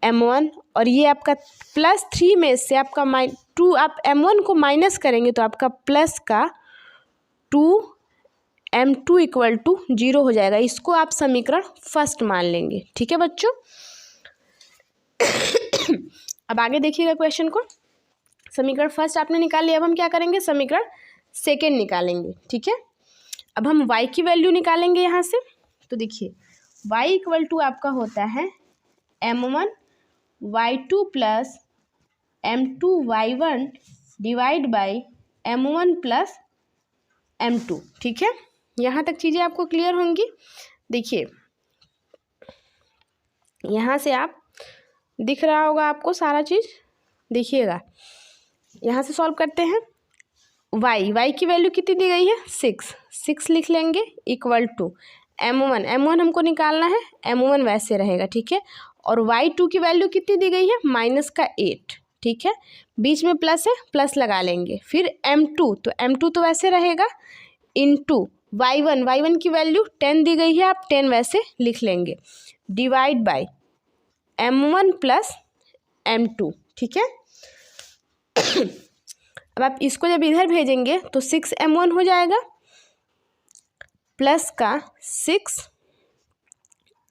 m1 और ये आपका प्लस 3 में से आपका 2, आप m1 को माइनस करेंगे तो आपका प्लस का 2 m2 इक्वल टू 0 हो जाएगा। इसको आप समीकरण फर्स्ट मान लेंगे, ठीक है बच्चों। अब आगे देखिएगा क्वेश्चन को, समीकरण फर्स्ट आपने निकाल लिया, अब हम क्या करेंगे, समीकरण सेकेंड निकालेंगे, ठीक है। अब हम y की वैल्यू निकालेंगे यहाँ से, तो देखिए y इक्वल टू आपका होता है m1 y2 plus m2 y1 divide by m1 plus m2, ठीक है। यहाँ तक चीज़ें आपको क्लियर होंगी। देखिए यहाँ से आप दिख रहा होगा आपको सारा चीज़, देखिएगा यहाँ से सॉल्व करते हैं। y की वैल्यू कितनी दी गई है, 6 लिख लेंगे इक्वल टू m1 हमको निकालना है, m1 वैसे रहेगा, ठीक है। और y2 की वैल्यू कितनी दी गई है, माइनस का 8, ठीक है, बीच में प्लस है, प्लस लगा लेंगे। फिर m2 तो वैसे रहेगा इंटू y1 की वैल्यू 10 दी गई है, आप 10 वैसे लिख लेंगे, divide by m1 plus m2, ठीक है। अब आप इसको जब इधर भेजेंगे तो 6 m1 हो जाएगा प्लस का 6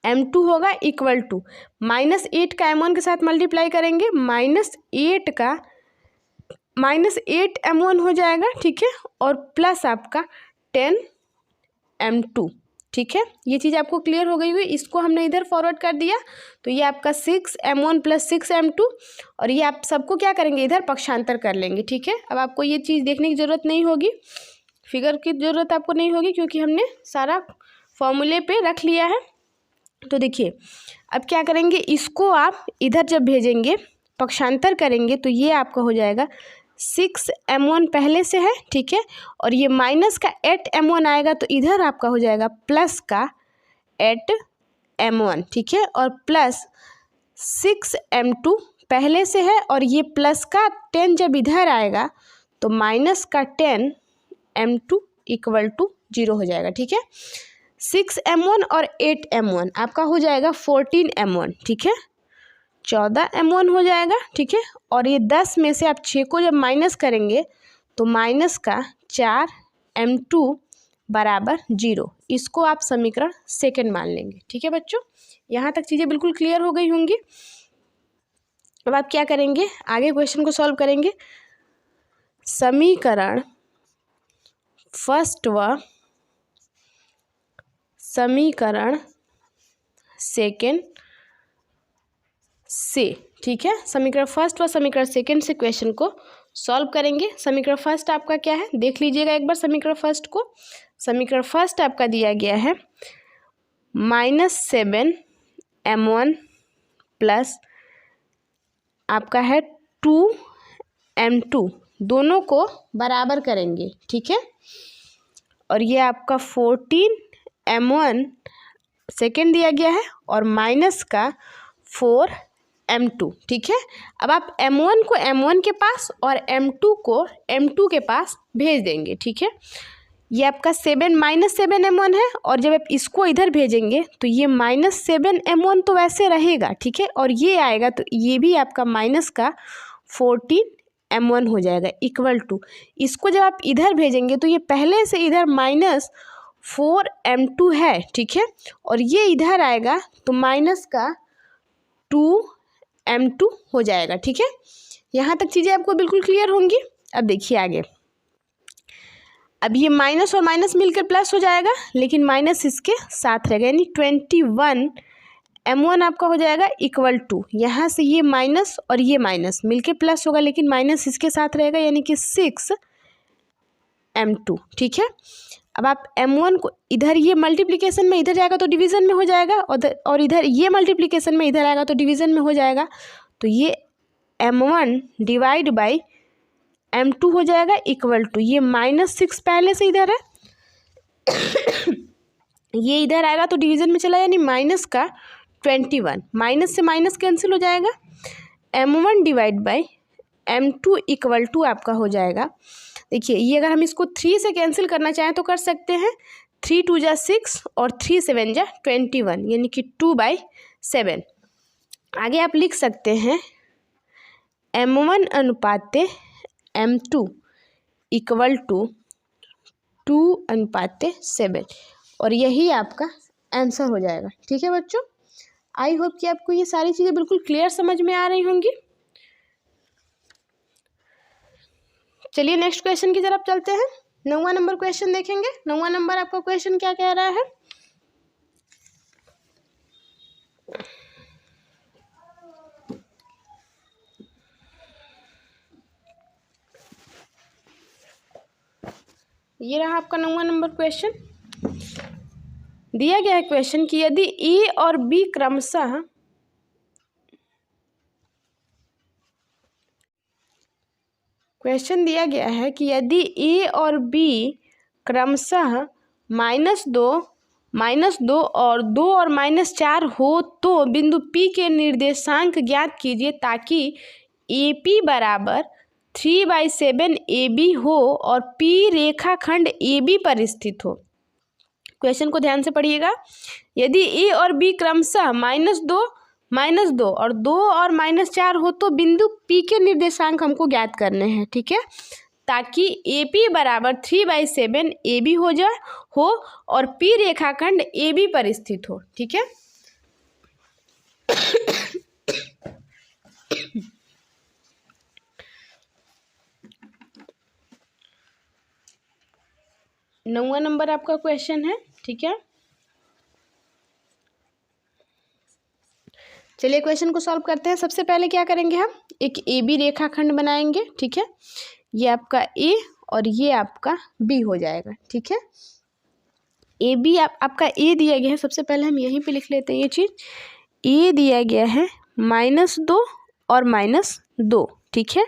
m2 होगा इक्वल टू -8 का m1 के साथ मल्टीप्लाई करेंगे, -8 m1 हो जाएगा, ठीक है, और प्लस आपका 10 m2, ठीक है। ये चीज़ आपको क्लियर हो गई हुई, इसको हमने इधर फॉरवर्ड कर दिया तो ये आपका 6 m1 प्लस 6 m2 और ये आप सबको क्या करेंगे, इधर पक्षांतर कर लेंगे, ठीक है। अब आपको ये चीज़ देखने की ज़रूरत नहीं होगी, फिगर की ज़रूरत आपको नहीं होगी क्योंकि हमने सारा फॉर्मूले पे रख लिया है। तो देखिए अब क्या करेंगे, इसको आप इधर जब भेजेंगे पक्षांतर करेंगे तो ये आपका हो जाएगा 6 m1 पहले से है, ठीक है, और ये माइनस का 8 m1 आएगा तो इधर आपका हो जाएगा प्लस का 8 m1, ठीक है, और प्लस 6 m2 पहले से है और ये प्लस का 10 जब इधर आएगा तो माइनस का 10 m2 इक्वल टू 0 हो जाएगा, ठीक है। 6 m1 और 8 m1 आपका हो जाएगा 14 m1, ठीक है, 14 m1 हो जाएगा, ठीक है। और ये 10 में से आप 6 को जब माइनस करेंगे तो माइनस का 4 m2 बराबर 0, इसको आप समीकरण सेकंड मान लेंगे, ठीक है बच्चों। यहाँ तक चीज़ें बिल्कुल क्लियर हो गई होंगी। अब आप क्या करेंगे, आगे क्वेश्चन को सॉल्व करेंगे। समीकरण फर्स्ट व समीकरण सेकंड से, ठीक है, समीकरण फर्स्ट व समीकरण सेकंड से क्वेश्चन को सॉल्व करेंगे। समीकरण फर्स्ट आपका क्या है, देख लीजिएगा एक बार समीकरण फर्स्ट को। समीकरण फर्स्ट आपका दिया गया है -7 m1 प्लस आपका है 2 M2 दोनों को बराबर करेंगे, ठीक है। और ये आपका 14 M1 सेकेंड दिया गया है और माइनस का 4 M2, ठीक है। अब आप M1 को M1 के पास और M2 को M2 के पास भेज देंगे, ठीक है। ये आपका 7 -7 M1 है और जब आप इसको इधर भेजेंगे तो ये -7 M1 तो वैसे रहेगा, ठीक है। और ये आएगा तो ये भी आपका माइनस का 14 M1 हो जाएगा इक्वल टू, इसको जब आप इधर भेजेंगे तो ये पहले से इधर -4 M2 है, ठीक है। और ये इधर आएगा तो माइनस का 2 M2 हो जाएगा, ठीक है। यहाँ तक चीज़ें आपको बिल्कुल क्लियर होंगी। अब देखिए आगे, अब ये माइनस और माइनस मिलकर प्लस हो जाएगा, लेकिन माइनस इसके साथ रहेगा, यानी 21 M1 आपका हो जाएगा इक्वल टू, यहाँ से ये माइनस और ये माइनस मिलके प्लस होगा, लेकिन माइनस इसके साथ रहेगा, यानी कि 6 M2, ठीक है। अब आप M1 को इधर ये मल्टीप्लिकेशन में इधर जाएगा तो डिवीज़न में हो जाएगा, और इधर ये मल्टीप्लिकेशन में इधर आएगा तो डिवीज़न में हो जाएगा। तो ये M1 डिवाइड बाई M2 हो जाएगा इक्वल टू, ये -6 पहले से इधर है ये इधर आएगा तो डिवीज़न में चला, यानी माइनस का 21, माइनस से माइनस कैंसिल हो जाएगा। M1 divide by M2 equal to आपका हो जाएगा, देखिए ये अगर हम इसको 3 से कैंसिल करना चाहें तो कर सकते हैं, 3 2 जा 6 और 3 7 जा 21, यानी कि 2/7। आगे आप लिख सकते हैं M1 अनुपाते M2 इक्वल टू 2/7, और यही आपका आंसर हो जाएगा, ठीक है बच्चों। आई होप कि आपको ये सारी चीज़ें बिल्कुल क्लियर समझ में आ रही होंगी। चलिए नेक्स्ट क्वेश्चन की तरफ चलते हैं। 9वां नंबर क्वेश्चन देखेंगे। 9वां नंबर आपका क्वेश्चन क्या कह रहा है? ये रहा आपका 9वां नंबर क्वेश्चन। दिया गया है क्वेश्चन कि यदि ए और बी क्रमशः क्वेश्चन दिया गया है कि यदि ए और बी क्रमशः -2, -2 और 2 और -4 हो तो बिंदु P के निर्देशांक ज्ञात कीजिए ताकि AP बराबर 3/7 AB हो और P रेखाखंड AB पर स्थित हो। क्वेश्चन को ध्यान से पढ़िएगा। यदि ए और बी क्रमशः -2 और 2 और -4 हो तो बिंदु P के निर्देशांक हमको ज्ञात करने हैं, ठीक है, ताकि AP बराबर 3/7 AB हो और P रेखाखंड AB पर स्थित हो, ठीक है। नौवां नंबर आपका क्वेश्चन है, ठीक है। चलिए क्वेश्चन को सॉल्व करते हैं। सबसे पहले क्या करेंगे, हम एक AB रेखाखंड बनाएंगे, ठीक है। ये आपका A और ये आपका B हो जाएगा, ठीक है। AB आपका A दिया गया है, सबसे पहले हम यहीं पे लिख लेते हैं ये चीज़। A दिया गया है -2 और -2, ठीक है।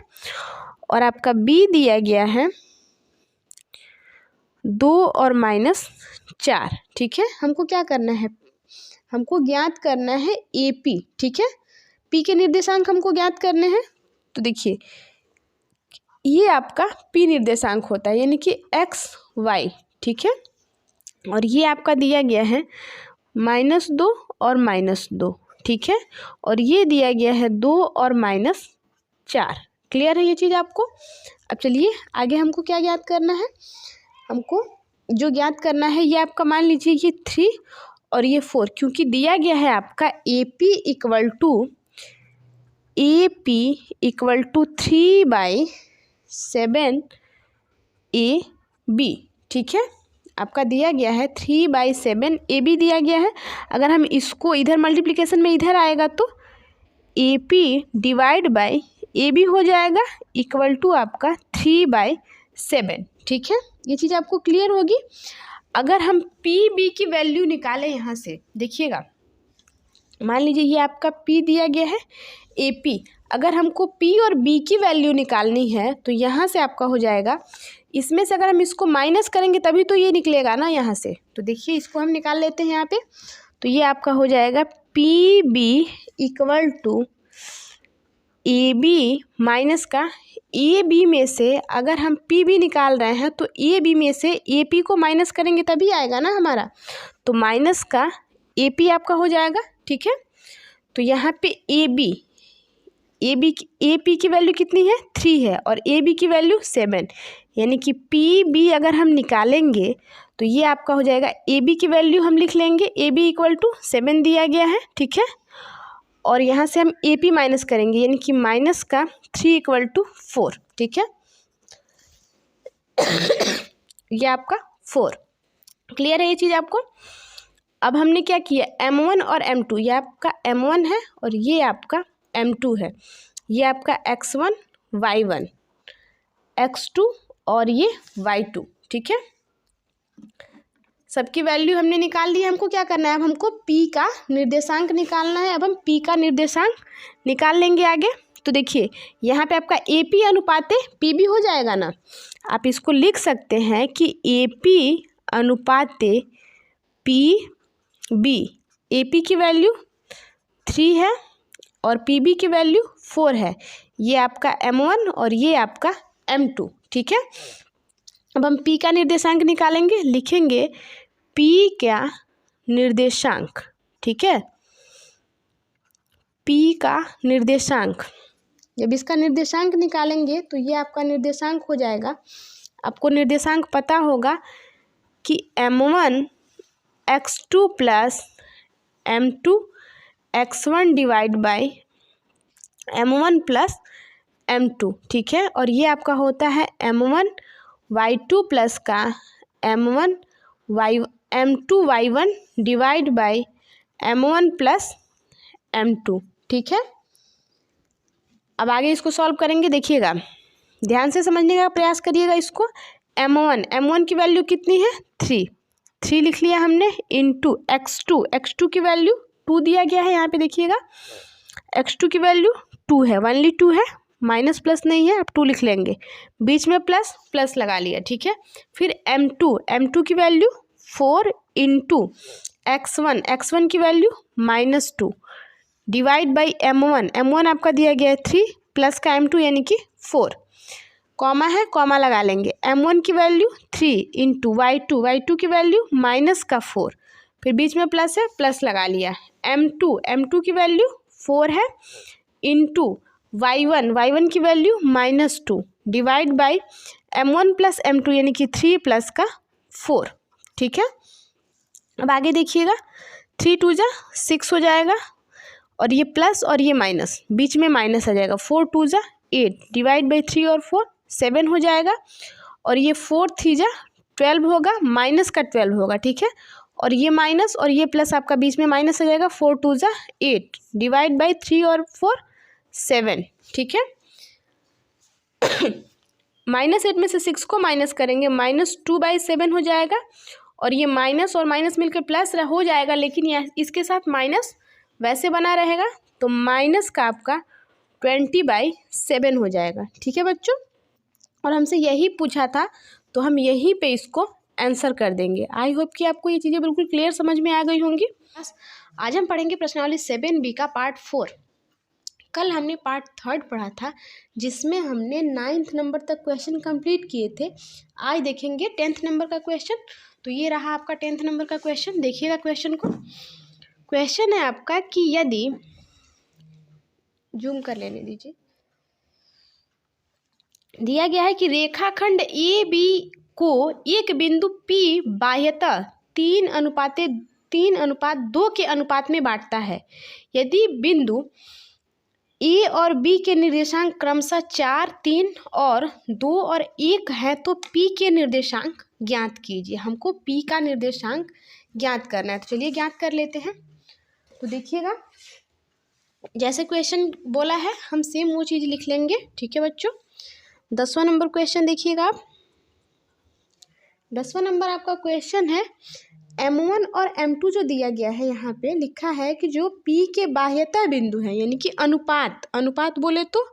और आपका B दिया गया है 2 और -4, ठीक है। हमको क्या करना है, हमको ज्ञात करना है AP, ठीक है। P के निर्देशांक हमको ज्ञात करने हैं। तो देखिए ये आपका P निर्देशांक होता है, यानी कि XY, ठीक है। और ये आपका दिया गया है -2 और -2, ठीक है। और ये दिया गया है 2 और -4। क्लियर है ये चीज़ आपको? अब चलिए आगे हमको क्या ज्ञात करना है। हमको जो ज्ञात करना है ये आपका मान लीजिए ये 3 और ये 4, क्योंकि दिया गया है आपका AP इक्वल टू 3/7 AB, ठीक है। आपका दिया गया है 3/7 AB दिया गया है। अगर हम इसको इधर मल्टीप्लिकेशन में इधर आएगा तो AP डिवाइड बाई AB हो जाएगा इक्वल टू आपका 3/7, ठीक है। ये चीज़ आपको क्लियर होगी। अगर हम PB की वैल्यू निकालें यहाँ से, देखिएगा मान लीजिए ये आपका P दिया गया है AP, अगर हमको P और B की वैल्यू निकालनी है तो यहाँ से आपका हो जाएगा, इसमें से अगर हम इसको माइनस करेंगे तभी तो ये निकलेगा ना यहाँ से। तो देखिए इसको हम निकाल लेते हैं यहाँ पे। तो ये आपका हो जाएगा PB equal to AB minus का AB में से अगर हम PB निकाल रहे हैं तो AB में से AP को माइनस करेंगे तभी आएगा ना हमारा। तो माइनस का AP आपका हो जाएगा, ठीक है। तो यहाँ पे AP की वैल्यू कितनी है 3 है और AB की वैल्यू 7, यानी कि PB अगर हम निकालेंगे तो ये आपका हो जाएगा, AB की वैल्यू हम लिख लेंगे, AB इक्वल टू 7 दिया गया है, ठीक है। और यहाँ से हम AP माइनस करेंगे, यानी कि माइनस का 3 इक्वल टू 4, ठीक है। ये आपका 4, क्लियर है ये चीज़ आपको। अब हमने क्या किया, M1 और M2, ये आपका M1 है और ये आपका M2 है। ये आपका X1 Y1 X2 और ये Y2, ठीक है। सबकी वैल्यू हमने निकाल ली है। हमको क्या करना है, अब हमको P का निर्देशांक निकालना है। अब हम P का निर्देशांक निकाल लेंगे आगे। तो देखिए यहाँ पे आपका AP अनुपाते PB हो जाएगा ना। आप इसको लिख सकते हैं कि AP अनुपाते PB, AP की वैल्यू 3 है और PB की वैल्यू 4 है। ये आपका M1 और ये आपका M2, ठीक है। अब हम P का निर्देशांक निकालेंगे, लिखेंगे P का निर्देशांक, ठीक है। P का निर्देशांक, जब इसका निर्देशांक निकालेंगे तो ये आपका निर्देशांक हो जाएगा। आपको निर्देशांक पता होगा कि M1 X2 plus M2 X1 divide by M1 plus M2, ठीक है। और ये आपका होता है M1 Y2 प्लस का M2 Y1 divide by M1 plus M2, ठीक है। अब आगे इसको सॉल्व करेंगे, देखिएगा ध्यान से समझने का प्रयास करिएगा इसको। M1 की वैल्यू कितनी है 3 लिख लिया हमने, इंटू X2 की वैल्यू 2 दिया गया है यहाँ पे, देखिएगा X2 की वैल्यू 2 है, ओनली 2 है, माइनस प्लस नहीं है, आप 2 लिख लेंगे, बीच में प्लस लगा लिया, ठीक है। फिर M2 की वैल्यू 4 इंटू X1 की वैल्यू -2 डिवाइड बाई M1 आपका दिया गया है 3 प्लस का M2 यानी कि 4, कॉमा है, कॉमा लगा लेंगे। M1 की वैल्यू 3 इंटू Y2 की वैल्यू -4, फिर बीच में प्लस है, प्लस लगा लिया। M2 की वैल्यू 4 है इंटू Y1 की value -2 divide by M1 plus M2 यानी कि 3 प्लस का 4, ठीक है। अब आगे देखिएगा 3 2 जा 6 हो जाएगा और ये प्लस और ये माइनस, बीच में माइनस आ जाएगा, 4 2 जा 8 डिवाइड बाई 3 और 4 7 हो जाएगा और ये 4 3 जा 12 होगा, माइनस का 12 होगा, ठीक है। और ये माइनस और ये प्लस आपका बीच में माइनस आ जाएगा, 4 2 जा 8 डिवाइड बाई 3 और 4 7, ठीक है। -8 में से 6 को माइनस करेंगे, -2/7 हो जाएगा और ये माइनस और माइनस मिलकर प्लस हो जाएगा, लेकिन इसके साथ माइनस वैसे बना रहेगा, तो माइनस का आपका 20/7 हो जाएगा, ठीक है बच्चों। और हमसे यही पूछा था तो हम यहीं पे इसको आंसर कर देंगे। आई होप कि आपको ये चीज़ें बिल्कुल क्लियर समझ में आ गई होंगी। आज हम पढ़ेंगे प्रश्नावली 7B का पार्ट 4। कल हमने पार्ट 3 पढ़ा था जिसमें हमने 9th नंबर तक क्वेश्चन कंप्लीट किए थे। आज देखेंगे 10th नंबर का क्वेश्चन। तो ये रहा आपका 10th नंबर का क्वेश्चन, देखिएगा क्वेश्चन को। क्वेश्चन है आपका कि यदि, जूम कर लेने दीजिए, दिया गया है कि रेखाखंड AB को एक बिंदु P बाह्यतः 3:2 के अनुपात में बांटता है। यदि बिंदु A और B के निर्देशांक क्रमशः 4 3 और 2 और 1 है तो P के निर्देशांक ज्ञात कीजिए। हमको P का निर्देशांक ज्ञात करना है, तो चलिए ज्ञात कर लेते हैं। तो देखिएगा जैसे क्वेश्चन बोला है हम सेम वो चीज़ लिख लेंगे, ठीक है बच्चों। 10वां नंबर क्वेश्चन देखिएगा आप। 10वां नंबर आपका क्वेश्चन है M1 और M2 जो दिया गया है यहाँ पे लिखा है कि जो P के बाह्यता बिंदु हैं, यानी कि अनुपात बोले तो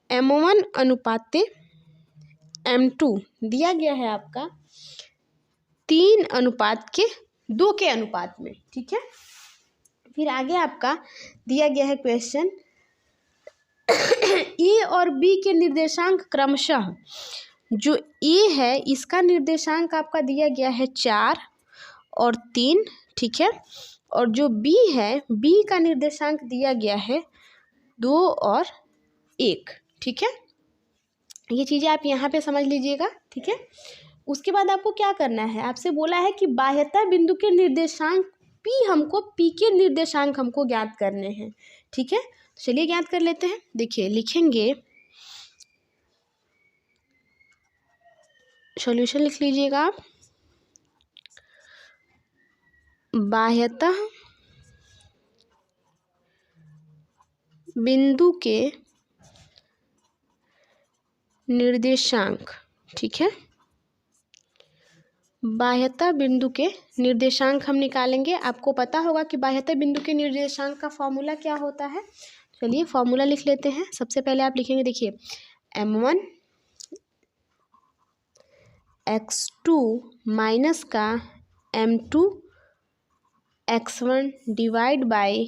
M1 अनुपाते M2 दिया गया है आपका 3:2 के अनुपात में, ठीक है। फिर आगे आपका दिया गया है क्वेश्चन ए और बी के निर्देशांक क्रमशः, जो ए है इसका निर्देशांक आपका दिया गया है 4 और 3, ठीक है। और जो बी है, बी का निर्देशांक दिया गया है 2 और 1, ठीक है। ये चीज़ें आप यहाँ पे समझ लीजिएगा, ठीक है। उसके बाद आपको क्या करना है, आपसे बोला है कि बाह्यता बिंदु के निर्देशांक पी के निर्देशांक हमको ज्ञात करने हैं, ठीक है। तो चलिए ज्ञात कर लेते हैं। देखिए लिखेंगे, सॉल्यूशन लिख लीजिएगा आप। बाह्यता बिंदु के निर्देशांक, ठीक है। बाह्यता बिंदु के निर्देशांक हम निकालेंगे। आपको पता होगा कि बाह्यता बिंदु के निर्देशांक का फॉर्मूला क्या होता है। चलिए फॉर्मूला लिख लेते हैं। सबसे पहले आप लिखेंगे, देखिए M1 x2 माइनस का M2 x1 divide by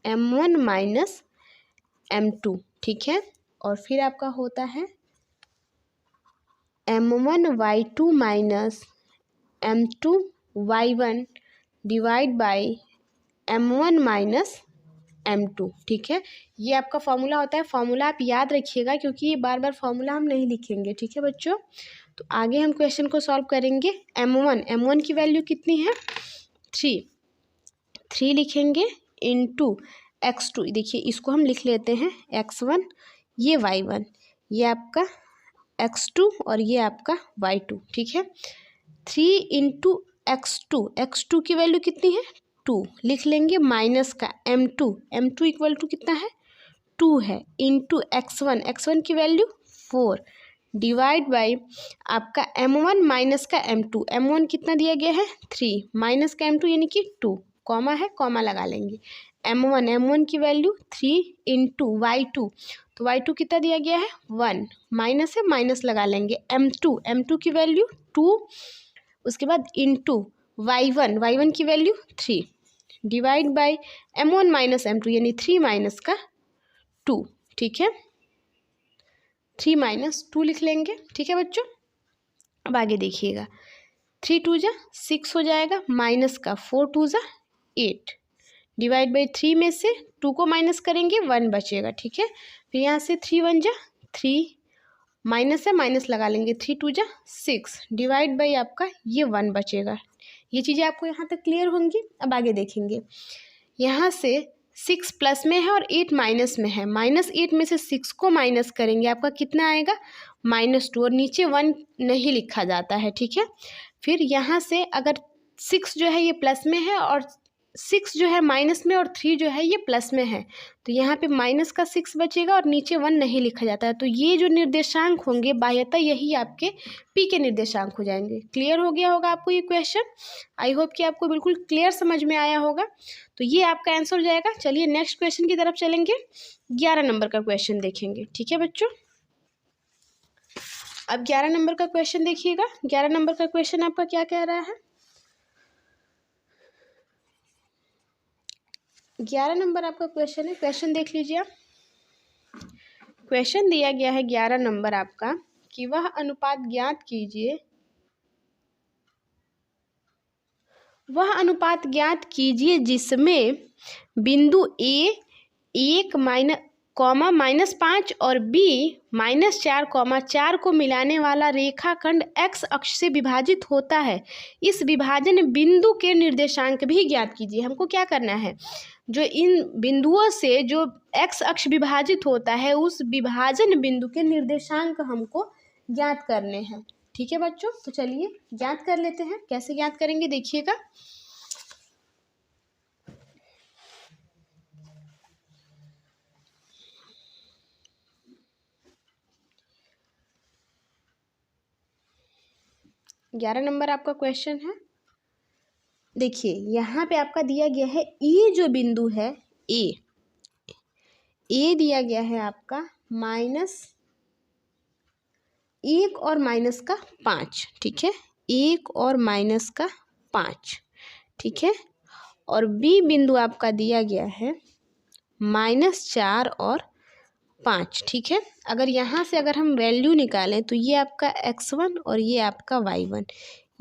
M1 minus M2, ठीक है। और फिर आपका होता है M1 y2 minus M2 y1 divide by M1 minus M2, ठीक है। ये आपका फॉर्मूला होता है। फॉर्मूला आप याद रखिएगा, क्योंकि ये बार बार फॉर्मूला हम नहीं लिखेंगे, ठीक है बच्चों। तो आगे हम क्वेश्चन को सॉल्व करेंगे। M1 की वैल्यू कितनी है, 3 लिखेंगे इंटू x2। देखिए इसको हम लिख लेते हैं x1, ये y1, ये आपका x2 और ये आपका y2, ठीक है। 3 इंटू x2 की वैल्यू कितनी है, 2 लिख लेंगे, माइनस का M2 इक्वल टू कितना है, 2 है, इंटू x1 की वैल्यू 4 डिवाइड बाय आपका M1 माइनस का M1 कितना दिया गया है, 3 माइनस का M2 यानी कि 2, कॉमा है, कॉमा लगा लेंगे। M1 की वैल्यू 3 इंटू y2, तो y2 कितना दिया गया है, 1, माइनस है, माइनस लगा लेंगे। M2 की वैल्यू 2, उसके बाद इंटू y1 की value 3 divide by M1 minus M2 यानी 3 माइनस का 2, ठीक है। 3 माइनस 2 लिख लेंगे, ठीक है बच्चों। अब आगे देखिएगा, 3 2 जा 6 हो जाएगा, माइनस का 4 2 जा 8 डिवाइड बाई 3 में से 2 को माइनस करेंगे, 1 बचेगा, ठीक है। फिर यहाँ से 3 1 जा 3, माइनस है, माइनस लगा लेंगे, 3 2 जा 6 डिवाइड बाई आपका ये 1 बचेगा। ये चीज़ें आपको यहाँ तक क्लियर होंगी। अब आगे देखेंगे, यहाँ से 6 प्लस में है और 8 माइनस में है। -8 में से 6 को माइनस करेंगे, आपका कितना आएगा, -2, और नीचे 1 नहीं लिखा जाता है, ठीक है। फिर यहाँ से अगर 6 जो है ये प्लस में है और 6 जो है माइनस में और 3 जो है ये प्लस में है, तो यहाँ पे माइनस का 6 बचेगा और नीचे 1 नहीं लिखा जाता है। तो ये जो निर्देशांक होंगे बाह्यता, यही आपके पी के निर्देशांक हो जाएंगे। क्लियर हो गया होगा आपको ये क्वेश्चन। आई होप कि आपको बिल्कुल क्लियर समझ में आया होगा। तो ये आपका आंसर हो जाएगा। चलिए नेक्स्ट क्वेश्चन की तरफ चलेंगे। 11 नंबर का क्वेश्चन देखेंगे, ठीक है बच्चों। अब 11 नंबर का क्वेश्चन देखिएगा। 11 नंबर का क्वेश्चन आपका क्या कह रहा है, 11 नंबर आपका क्वेश्चन है। क्वेश्चन देख लीजिए आप। क्वेश्चन दिया गया है 11 नंबर आपका कि वह अनुपात ज्ञात कीजिए, जिसमें बिंदु A 1 -5 और B -4, को मिलाने वाला रेखाखंड x अक्ष से विभाजित होता है। इस विभाजन बिंदु के निर्देशांक भी ज्ञात कीजिए। हमको क्या करना है, जो इन बिंदुओं से जो x अक्ष विभाजित होता है उस विभाजन बिंदु के निर्देशांक हमको ज्ञात करने हैं, ठीक है बच्चों। तो चलिए ज्ञात कर लेते हैं। कैसे ज्ञात करेंगे देखिएगा। ग्यारह नंबर आपका क्वेश्चन है। देखिए यहाँ पे आपका दिया गया है ए जो बिंदु है ए दिया गया है आपका -1 और -5, ठीक है, 1 और -5, ठीक है। और बी बिंदु आपका दिया गया है -4 और 5, ठीक है। अगर यहाँ से अगर हम वैल्यू निकालें तो ये आपका x1 और ये आपका y1,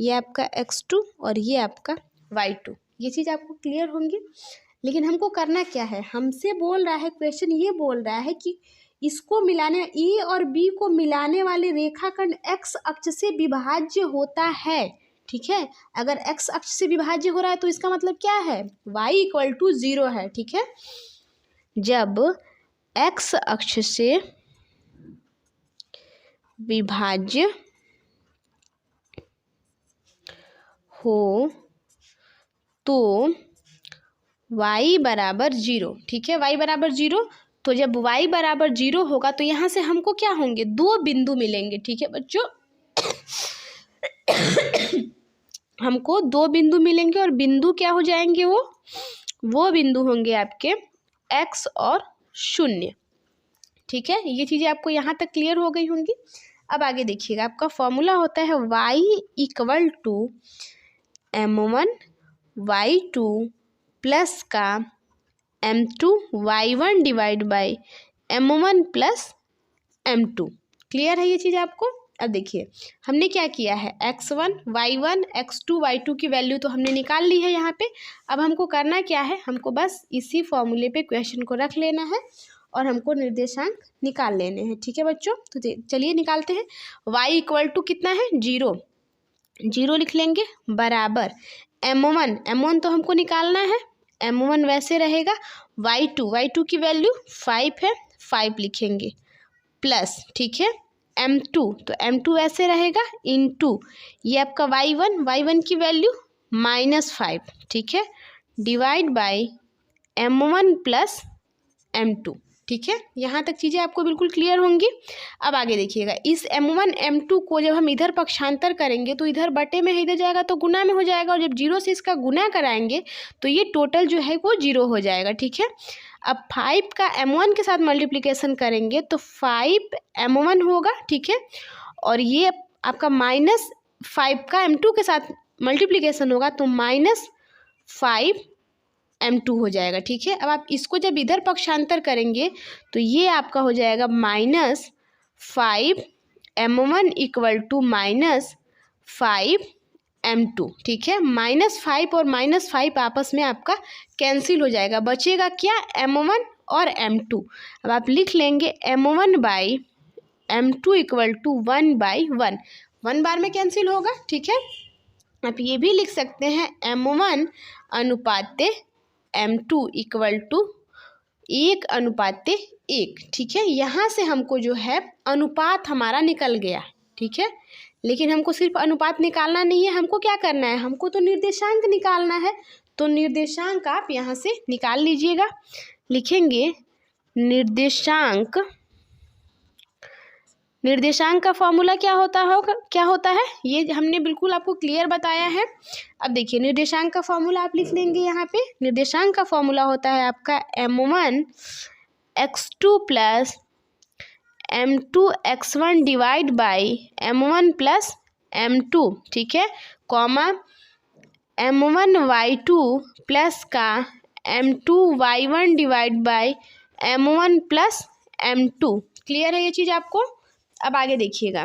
ये आपका x2 और ये आपका y2, ये चीज़ आपको क्लियर होंगी। लेकिन हमको करना क्या है, हमसे बोल रहा है क्वेश्चन, ये बोल रहा है कि इसको मिलाने ए और बी को मिलाने वाले रेखाखंड x अक्ष से विभाज्य होता है, ठीक है। अगर x अक्ष से विभाज्य हो रहा है तो इसका मतलब क्या है, y = 0 है, ठीक है। जब x अक्ष से विभाज्य हो तो y = 0, ठीक है, y = 0। तो जब y = 0 होगा तो यहाँ से हमको क्या होंगे, 2 बिंदु मिलेंगे, ठीक है बच्चों। हमको 2 बिंदु मिलेंगे और बिंदु क्या हो जाएंगे, वो बिंदु होंगे आपके x और 0, ठीक है। ये चीज़ें आपको यहाँ तक क्लियर हो गई होंगी। अब आगे देखिएगा, आपका फॉर्मूला होता है y = m1 y2 प्लस का m2 y1 / m1 plus m2। Clear है ये चीज़ आपको। अब देखिए हमने क्या किया है, x1 y1 x2 y2 की वैल्यू तो हमने निकाल ली है यहाँ पे। अब हमको करना क्या है, हमको बस इसी फॉर्मूले पे क्वेश्चन को रख लेना है और हमको निर्देशांक निकाल लेने हैं, ठीक है बच्चों। तो चलिए निकालते हैं। y = कितना है, 0 लिख लेंगे, बराबर m1 तो हमको निकालना है, m1 वैसे रहेगा, y2 की वैल्यू 5 है, 5 लिखेंगे, प्लस, ठीक है, m2 तो m2 वैसे रहेगा, इनटू ये आपका y1 की वैल्यू -5, ठीक है, divide by m1 plus m2, ठीक है। यहाँ तक चीज़ें आपको बिल्कुल क्लियर होंगी। अब आगे देखिएगा, इस m1 m2 को जब हम इधर पक्षांतर करेंगे तो इधर बटे में है, इधर जाएगा तो गुना में हो जाएगा, और जब 0 से इसका गुना कराएंगे तो ये टोटल जो है वो 0 हो जाएगा, ठीक है। अब 5 का m1 के साथ मल्टीप्लिकेशन करेंगे तो 5 m1 होगा, ठीक है, और ये आपका -5 का m2 के साथ मल्टीप्लिकेशन होगा तो -5 m2 हो जाएगा, ठीक है। अब आप इसको जब इधर पक्षांतर करेंगे तो ये आपका हो जाएगा -5 m1 = -5 m2, ठीक है। -5 और -5 आपस में आपका कैंसिल हो जाएगा, बचेगा क्या, m1 और m2। अब आप लिख लेंगे m1 / m2 = 1/1, 1 बार में कैंसिल होगा, ठीक है। आप ये भी लिख सकते हैं m1 अनुपात m2 = 1:1, ठीक है। यहाँ से हमको जो है अनुपात हमारा निकल गया, ठीक है। लेकिन हमको सिर्फ अनुपात निकालना नहीं है, हमको क्या करना है, हमको तो निर्देशांक निकालना है। तो निर्देशांक आप यहाँ से निकाल लीजिएगा, लिखेंगे निर्देशांक का फॉर्मूला क्या होता है, ये हमने बिल्कुल आपको क्लियर बताया है। अब देखिए निर्देशांक का फॉर्मूला आप लिख लेंगे यहाँ पे। निर्देशांक का फॉर्मूला होता है आपका m1 x2 plus m2 x1 divide by m1 plus m2, ठीक है, कॉमा m1 y2 प्लस का m2 y1 divide by m1 plus m2। Clear है ये चीज़ आपको। अब आगे देखिएगा,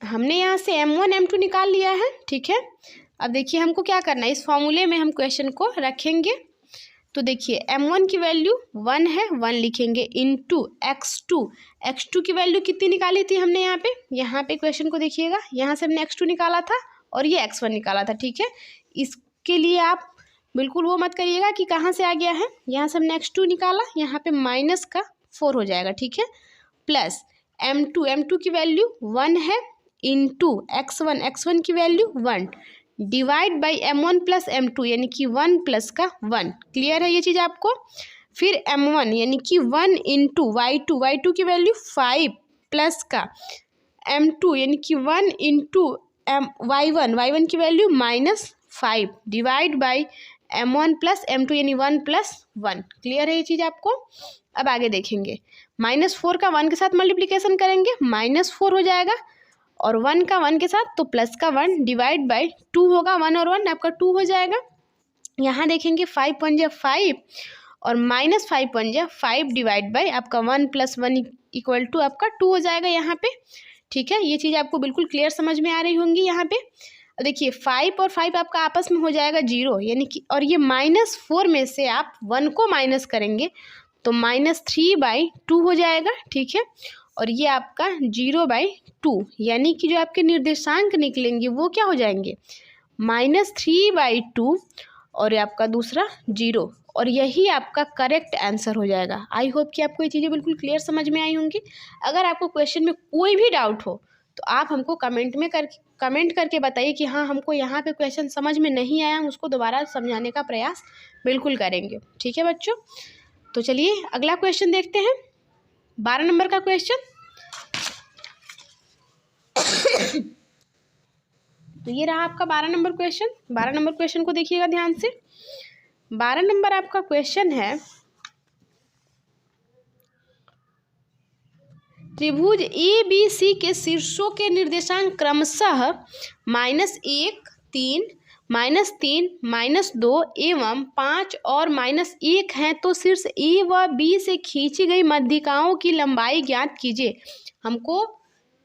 हमने यहाँ से m1 m2 निकाल लिया है, ठीक है। अब देखिए हमको क्या करना है, इस फॉर्मूले में हम क्वेश्चन को रखेंगे। तो देखिए m1 की वैल्यू 1 है, 1 लिखेंगे, इनटू x2 की वैल्यू कितनी निकाली थी हमने यहाँ पे क्वेश्चन को देखिएगा, यहाँ से हमने x2 निकाला था और ये x1 निकाला था, ठीक है। इसके लिए आप बिल्कुल वो मत करिएगा कि कहाँ से आ गया है, यहाँ से हमने x2 निकाला, यहाँ पे -4 हो जाएगा, ठीक है, प्लस m2 की वैल्यू 1 है, इनटू x1 की value 1 divide by m1 plus m2 यानी कि 1 प्लस का 1। क्लियर है ये चीज़ आपको। फिर m1 यानी कि 1 इंटू y2 की वैल्यू 5 प्लस का m2 यानी कि 1 इंटू y1 की value -5 divide by m1 plus m2 यानी 1 प्लस 1। क्लियर है ये चीज़ आपको। अब आगे देखेंगे, -4 का 1 के साथ मल्टीप्लिकेशन करेंगे -4 हो जाएगा, और 1 का 1 के साथ तो प्लस का 1 डिवाइड बाई 2 होगा, 1 और 1 आपका 2 हो जाएगा। यहाँ देखेंगे 5 × 1 = 5 और -5 × 1 = 5 डिवाइड बाई आपका 1 + 1 = आपका 2 हो जाएगा यहाँ पे। ठीक है, ये चीज़ आपको बिल्कुल क्लियर समझ में आ रही होंगी यहाँ पे। देखिए 5 और 5 आपका आपस में हो जाएगा 0, यानी कि और ये -4 में से आप 1 को माइनस करेंगे तो -3/2 हो जाएगा। ठीक है, और ये आपका 0/2 यानी कि जो आपके निर्देशांक निकलेंगे वो क्या हो जाएंगे, -3/2 और आपका दूसरा 0, और यही आपका करेक्ट आंसर हो जाएगा। आई होप कि आपको ये चीज़ें बिल्कुल क्लियर समझ में आई होंगी। अगर आपको क्वेश्चन में कोई भी डाउट हो तो आप हमको कमेंट करके बताइए कि हाँ हमको यहाँ पे क्वेश्चन समझ में नहीं आया, हम उसको दोबारा समझाने का प्रयास बिल्कुल करेंगे। ठीक है बच्चों, तो चलिए अगला क्वेश्चन देखते हैं, 12 नंबर का क्वेश्चन। तो ये रहा आपका 12 नंबर क्वेश्चन। 12 नंबर क्वेश्चन को देखिएगा ध्यान से। 12 नंबर आपका क्वेश्चन है, त्रिभुज ABC के शीर्षों के निर्देशांक क्रमशः -1, 3, -3, -2 एवं 5 और -1 हैं, तो शीर्ष A व B से खींची गई मध्यिकाओं की लंबाई ज्ञात कीजिए। हमको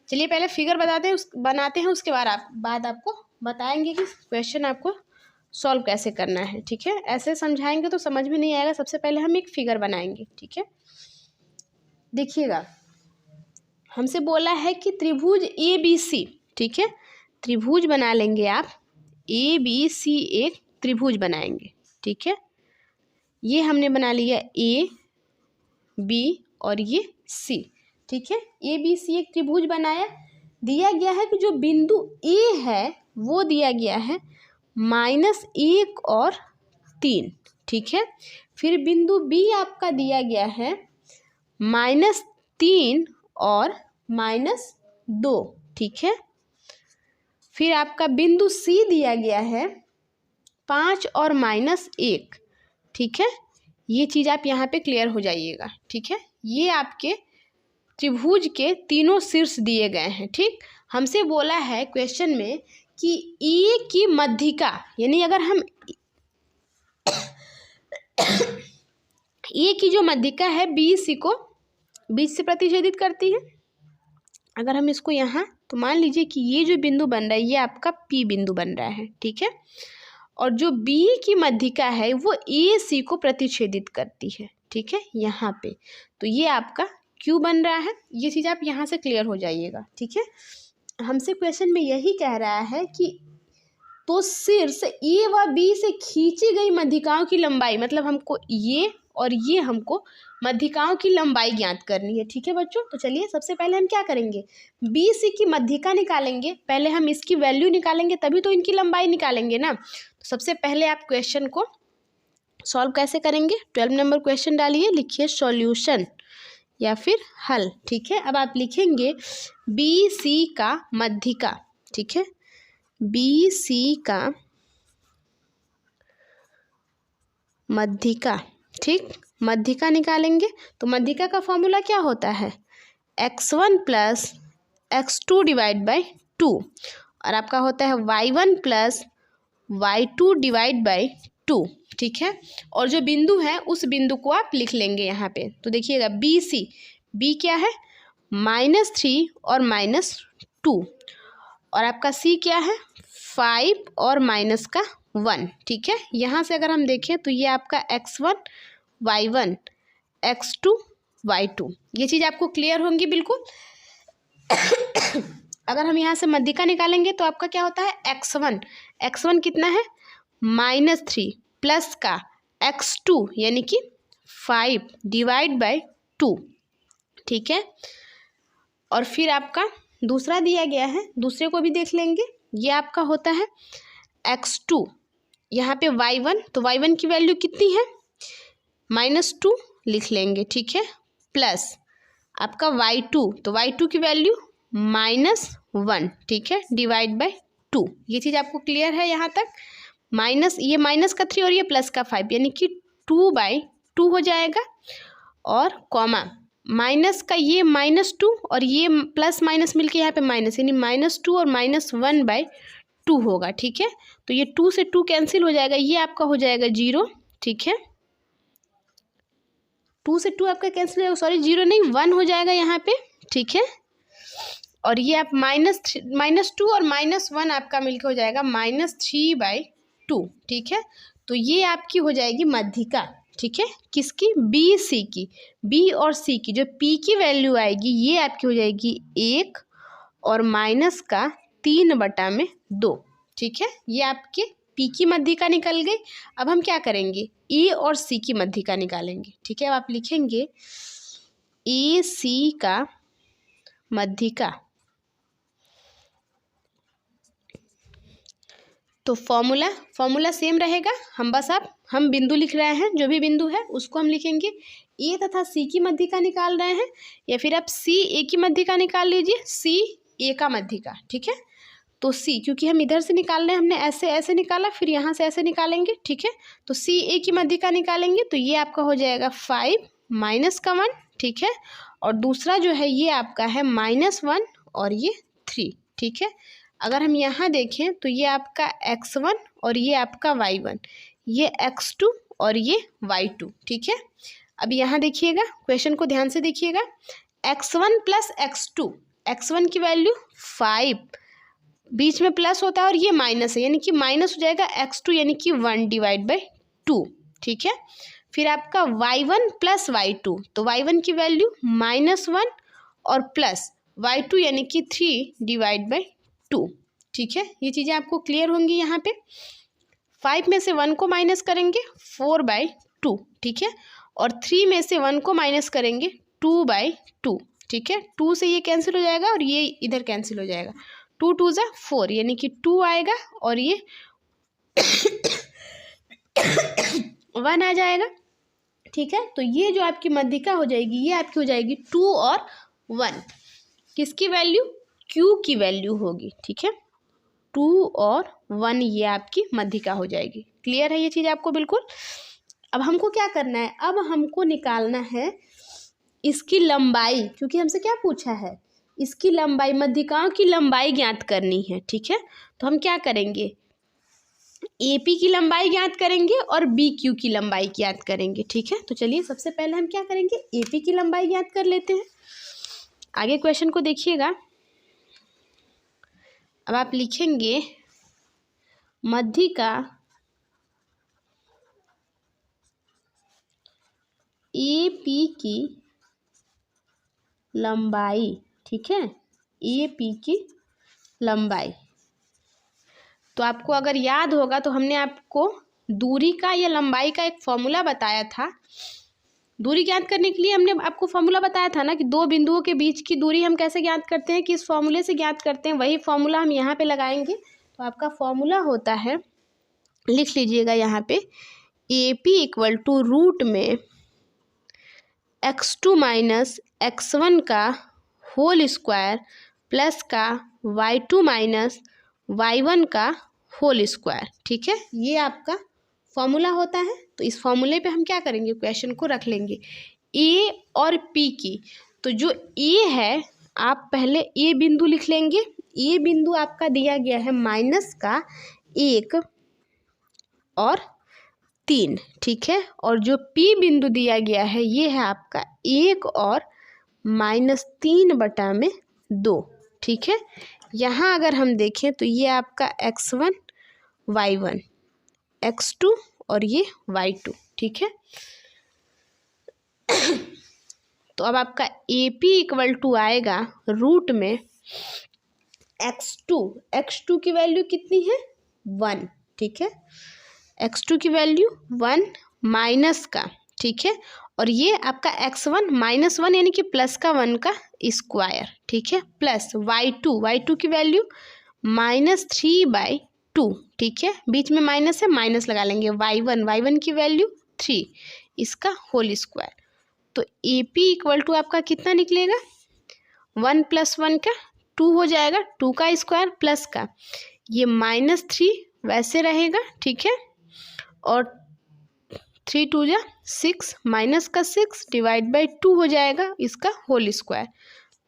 चलिए पहले फिगर बनाते हैं, उसके बाद आपको बताएंगे कि क्वेश्चन आपको सॉल्व कैसे करना है। ठीक है, ऐसे समझाएंगे तो समझ में नहीं आएगा। सबसे पहले हम एक फिगर बनाएंगे। ठीक है, देखिएगा हमसे बोला है कि त्रिभुज ABC, ठीक है, त्रिभुज बना लेंगे आप, ABC एक त्रिभुज बनाएंगे। ठीक है, ये हमने बना लिया A, B और ये C। ठीक है, ABC एक त्रिभुज बनाया। दिया गया है कि जो बिंदु A है वो दिया गया है -1 और 3। ठीक है, फिर बिंदु B आपका दिया गया है -3 और -2। ठीक है, फिर आपका बिंदु C दिया गया है 5 और -1। ठीक है, ये चीज़ आप यहाँ पे क्लियर हो जाइएगा। ठीक है, ये आपके त्रिभुज के तीनों शीर्ष दिए गए हैं। ठीक, हमसे बोला है क्वेश्चन में कि ए की मध्यिका, यानी अगर हम ए की जो मध्यिका है BC को बीच से प्रतिच्छेदित करती है। अगर हम इसको यहाँ, तो मान लीजिए कि ये जो बिंदु बन रहा है ये आपका P बिंदु बन रहा है। ठीक है, और जो B की मध्यिका है वो AC को प्रतिच्छेदित करती है। ठीक है, यहाँ पे तो ये आपका Q बन रहा है। ये चीज़ आप यहाँ से क्लियर हो जाइएगा। ठीक है, हमसे क्वेश्चन में यही कह रहा है कि तो शीर्ष A व B से खींची गई मध्यिकाओं की लंबाई, मतलब हमको ये और ये हमको मध्यिकाओं की लंबाई ज्ञात करनी है। ठीक है बच्चों, तो चलिए सबसे पहले हम क्या करेंगे, BC की मध्यिका निकालेंगे। पहले हम इसकी वैल्यू निकालेंगे तभी तो इनकी लंबाई निकालेंगे ना। तो सबसे पहले आप क्वेश्चन को सॉल्व कैसे करेंगे, 12 नंबर क्वेश्चन डालिए, लिखिए सॉल्यूशन या फिर हल। ठीक है, अब आप लिखेंगे BC का मध्यिका। ठीक है, BC का मध्यिका। ठीक, मध्यिका निकालेंगे तो मध्यिका का फॉर्मूला क्या होता है, x1 + x2 / 2, और आपका होता है y1 + y2 / 2। ठीक है, और जो बिंदु है उस बिंदु को आप लिख लेंगे यहाँ पे। तो देखिएगा BC, B क्या है -3 और -2, और आपका C क्या है 5 और -1। ठीक है, यहाँ से अगर हम देखें तो ये आपका x1 y1 x2 y2, ये चीज़ आपको क्लियर होंगी बिल्कुल। अगर हम यहाँ से मध्यिका निकालेंगे तो आपका क्या होता है x1 कितना है -3 प्लस का x2 यानी कि 5 डिवाइड बाई 2। ठीक है, और फिर आपका दूसरा दिया गया है, दूसरे को भी देख लेंगे। ये आपका होता है x2, यहाँ पे y1, तो y1 की वैल्यू कितनी है -2 लिख लेंगे। ठीक है, प्लस आपका y2, तो y2 की वैल्यू -1, ठीक है, डिवाइड बाय 2। ये चीज़ आपको क्लियर है यहाँ तक? माइनस, ये माइनस का 3 और ये प्लस का 5, यानी कि 2/2 हो जाएगा। और कॉमा माइनस का ये -2 और ये प्लस माइनस मिलके यहाँ पे माइनस, यानी -2 और -1/2 होगा, ठीक है। तो ये 2 से 2 कैंसिल हो जाएगा, ये आपका हो जाएगा 0, ठीक है। 2 से 2 आपका कैंसिल हो जाएगा, सॉरी 0 नहीं 1 हो जाएगा यहाँ पे, ठीक है। और ये आप -2 और -1 आपका मिलके हो जाएगा -3/2, ठीक है। तो ये आपकी हो जाएगी मध्यिका, ठीक है, किसकी? बी सी की। बी और सी की जो पी की वैल्यू आएगी ये आपकी हो जाएगी 1 और माइनस का 3/2, ठीक है। ये आपके पी की मध्यिका निकल गई। अब हम क्या करेंगे? ए और सी की मध्यिका निकालेंगे, ठीक है। अब आप लिखेंगे ए सी का मध्यिका। तो फॉर्मूला सेम रहेगा, हम बिंदु लिख रहे हैं, जो भी बिंदु है उसको हम लिखेंगे। ए तथा सी की मध्यिका निकाल रहे हैं, या फिर आप सी ए की मध्यिका निकाल लीजिए, सी ए का मध्यिका, ठीक है। तो सी, क्योंकि हम इधर से निकाल रहे हैं, हमने ऐसे निकाला, फिर यहाँ से ऐसे निकालेंगे, ठीक है। तो सी ए की मध्यिका निकालेंगे, तो ये आपका हो जाएगा 5 माइनस का 1, ठीक है। और दूसरा जो है ये आपका है -1 और ये 3, ठीक है। अगर हम यहाँ देखें तो ये आपका x1 और ये आपका y1, ये x2 और ये y2, ठीक है। अब यहाँ देखिएगा, क्वेश्चन को ध्यान से देखिएगा। x1 प्लस x2, x1 की वैल्यू 5, बीच में प्लस होता है और ये माइनस है, यानी कि माइनस हो जाएगा x2, यानी कि 1/2, ठीक है। फिर आपका y1 प्लस y2, तो y1 की वैल्यू -1 और प्लस y2 यानी कि 3/2, ठीक है। ये चीज़ें आपको क्लियर होंगी। यहाँ पे 5 में से 1 को माइनस करेंगे 4/2, ठीक है। और 3 में से 1 को माइनस करेंगे 2/2, ठीक है। 2 से ये कैंसिल हो जाएगा और ये इधर कैंसिल हो जाएगा, 2 2 ज़ा 4, यानी कि 2 आएगा और ये 1 आ जाएगा, ठीक है। तो ये जो आपकी मध्यिका हो जाएगी ये आपकी हो जाएगी 2 और 1, किसकी वैल्यू? क्यू की वैल्यू होगी, ठीक है। 2 और 1 ये आपकी मध्यिका हो जाएगी। क्लियर है ये चीज़ आपको बिल्कुल? अब हमको क्या करना है? अब हमको निकालना है इसकी लंबाई, क्योंकि हमसे क्या पूछा है? इसकी लंबाई, मध्यिकाओं की लंबाई ज्ञात करनी है, ठीक है। तो हम क्या करेंगे? AP की लंबाई ज्ञात करेंगे और BQ की लंबाई ज्ञात करेंगे, ठीक है। तो चलिए सबसे पहले हम क्या करेंगे? AP की लंबाई ज्ञात कर लेते हैं। आगे क्वेश्चन को देखिएगा। अब आप लिखेंगे मध्यिका AP की लंबाई, ठीक है, AP की लंबाई। तो आपको अगर याद होगा तो हमने आपको दूरी का या लंबाई का एक फॉर्मूला बताया था। दूरी ज्ञात करने के लिए हमने आपको फॉर्मूला बताया था ना कि दो बिंदुओं के बीच की दूरी हम कैसे ज्ञात करते हैं, कि इस फॉर्मूले से ज्ञात करते हैं। वही फॉर्मूला हम यहाँ पे लगाएंगे। तो आपका फॉर्मूला होता है, लिख लीजिएगा यहाँ पे, AP इक्वल टू रूट में x2 माइनस x1 का होल स्क्वायर प्लस का y2 माइनस y1 का होल स्क्वायर, ठीक है। ये आपका फॉर्मूला होता है। तो इस फॉर्मूले पे हम क्या करेंगे? क्वेश्चन को रख लेंगे ए और पी की। तो जो ए है, आप पहले ए बिंदु लिख लेंगे। ए बिंदु आपका दिया गया है -1 और 3, ठीक है। और जो पी बिंदु दिया गया है ये है आपका 1 और -3/2, ठीक है। यहाँ अगर हम देखें तो ये आपका x1 y1, x2 और ये y2, ठीक है। तो अब आपका AP इक्वल टू आएगा रूट में x2 की वैल्यू कितनी है? 1, ठीक है। x2 की वैल्यू 1 माइनस का, ठीक है। और ये आपका x1 -1 यानी कि प्लस का 1 का स्क्वायर, ठीक है, प्लस y2 की वैल्यू -3/2, ठीक है। बीच में माइनस है, माइनस लगा लेंगे। y1 की वैल्यू 3, इसका होल स्क्वायर। तो ए पी इक्वल टू आपका कितना निकलेगा, 1 + 1 का 2 हो जाएगा, 2 का स्क्वायर प्लस का ये -3 वैसे रहेगा, ठीक है, और 3 2 जा 6 माइनस का 6 /2 हो जाएगा इसका होल स्क्वायर।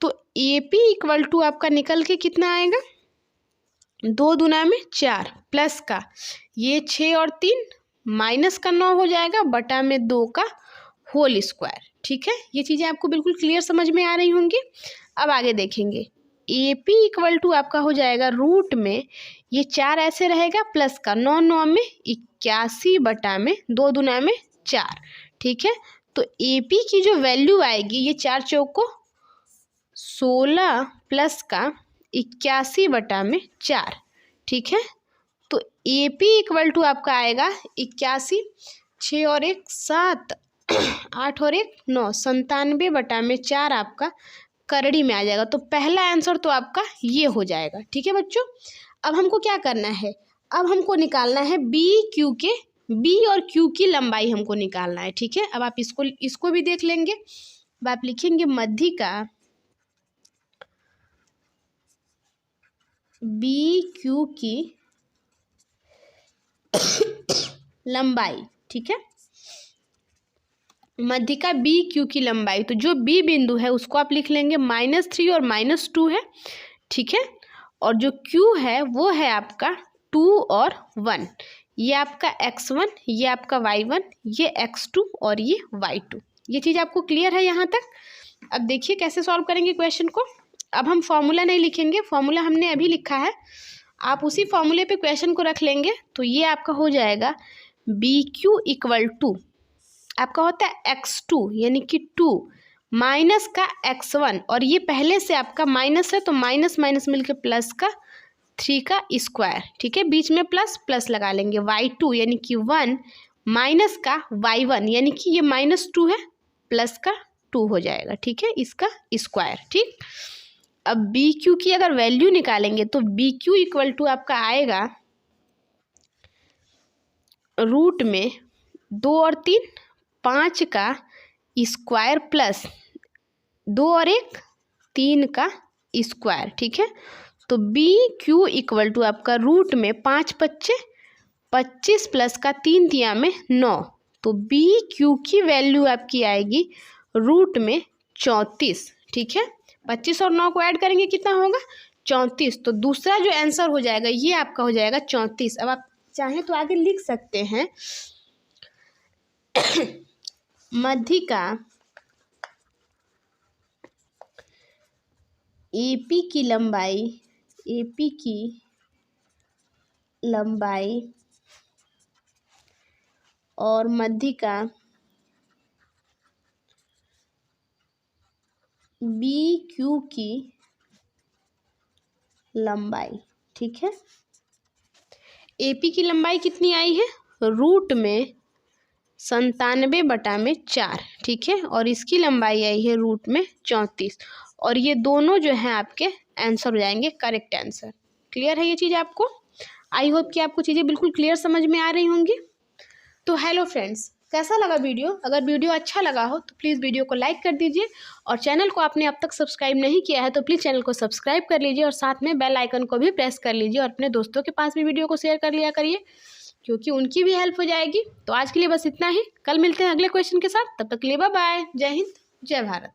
तो ए पी इक्वल टू आपका निकल के कितना आएगा, 2 दूना में 4 प्लस का ये 6 और 3 माइनस का 9 हो जाएगा बटा में 2 का होल स्क्वायर, ठीक है। ये चीज़ें आपको बिल्कुल क्लियर समझ में आ रही होंगी। अब आगे देखेंगे, ए पी इक्वल टू आपका हो जाएगा रूट में ये 4 ऐसे रहेगा प्लस का 9 9 में 81 बटा में 2 दूना में 4, ठीक है। तो ए पी की जो वैल्यू आएगी ये 4 चौको 16 प्लस का 81 बटा में 4, ठीक है। तो ए पी इक्वल टू आपका आएगा 81, 6 और 1 7, 8 और 1 9, 97 बटा में 4 आपका करड़ी में आ जाएगा। तो पहला आंसर तो आपका ये हो जाएगा, ठीक है बच्चों। अब हमको क्या करना है, अब हमको निकालना है बी और क्यू की लंबाई हमको निकालना है, ठीक है। अब आप इसको भी देख लेंगे। अब आप लिखेंगे मध्यिका बी क्यू की लंबाई, ठीक है, मध्यिका बी क्यू की लंबाई। तो जो बी बिंदु है उसको आप लिख लेंगे -3 और -2 है, ठीक है, और जो क्यू है वो है आपका 2 और 1, ये आपका x1, ये आपका y1, ये x2 और ये y2। ये चीज़ आपको क्लियर है यहाँ तक। अब देखिए कैसे सॉल्व करेंगे क्वेश्चन को। अब हम फॉर्मूला नहीं लिखेंगे, फॉर्मूला हमने अभी लिखा है, आप उसी फॉर्मूले पे क्वेश्चन को रख लेंगे। तो ये आपका हो जाएगा बी क्यू इक्वल टू आपका होता है x2 यानी कि 2 माइनस का x1, और ये पहले से आपका माइनस है तो माइनस माइनस मिलके प्लस का 3 का स्क्वायर, ठीक है, बीच में प्लस प्लस लगा लेंगे, y2 यानी कि 1 माइनस का y1 यानी कि ये -2 है प्लस का 2 हो जाएगा, ठीक है, इसका स्क्वायर, ठीक। अब बी क्यू की अगर वैल्यू निकालेंगे तो बी क्यू इक्वल टू आपका आएगा रूट में 2 और 3 5 का स्क्वायर प्लस 2 और 1 3 का स्क्वायर, ठीक है। तो बी क्यू इक्वल टू आपका रूट में 5 25 25 प्लस का 3 तिया में 9, तो बी क्यू की वैल्यू आपकी आएगी रूट में 34, ठीक है। 25 और 9 को ऐड करेंगे कितना होगा 34, तो दूसरा जो आंसर हो जाएगा ये आपका हो जाएगा 34। अब आप चाहें तो आगे लिख सकते हैं मध्यिका एपी की लंबाई और मध्यिका बी क्यू की लंबाई, ठीक है। एपी की लंबाई कितनी आई है रूट में 97 बटा में 4, ठीक है, और इसकी लंबाई आई है रूट में 34, और ये दोनों जो हैं आपके आंसर हो जाएंगे करेक्ट आंसर। क्लियर है ये चीज़ आपको? आई होप कि आपको चीज़ें बिल्कुल क्लियर समझ में आ रही होंगी। तो हेलो फ्रेंड्स, कैसा लगा वीडियो? अगर वीडियो अच्छा लगा हो तो प्लीज़ वीडियो को लाइक कर दीजिए, और चैनल को आपने अब तक सब्सक्राइब नहीं किया है तो प्लीज़ चैनल को सब्सक्राइब कर लीजिए, और साथ में बेल आइकन को भी प्रेस कर लीजिए, और अपने दोस्तों के पास भी वीडियो को शेयर कर लिया करिए, क्योंकि उनकी भी हेल्प हो जाएगी। तो आज के लिए बस इतना ही, कल मिलते हैं अगले क्वेश्चन के साथ, तब तक के लिए बाय बाय। जय हिंद, जय भारत।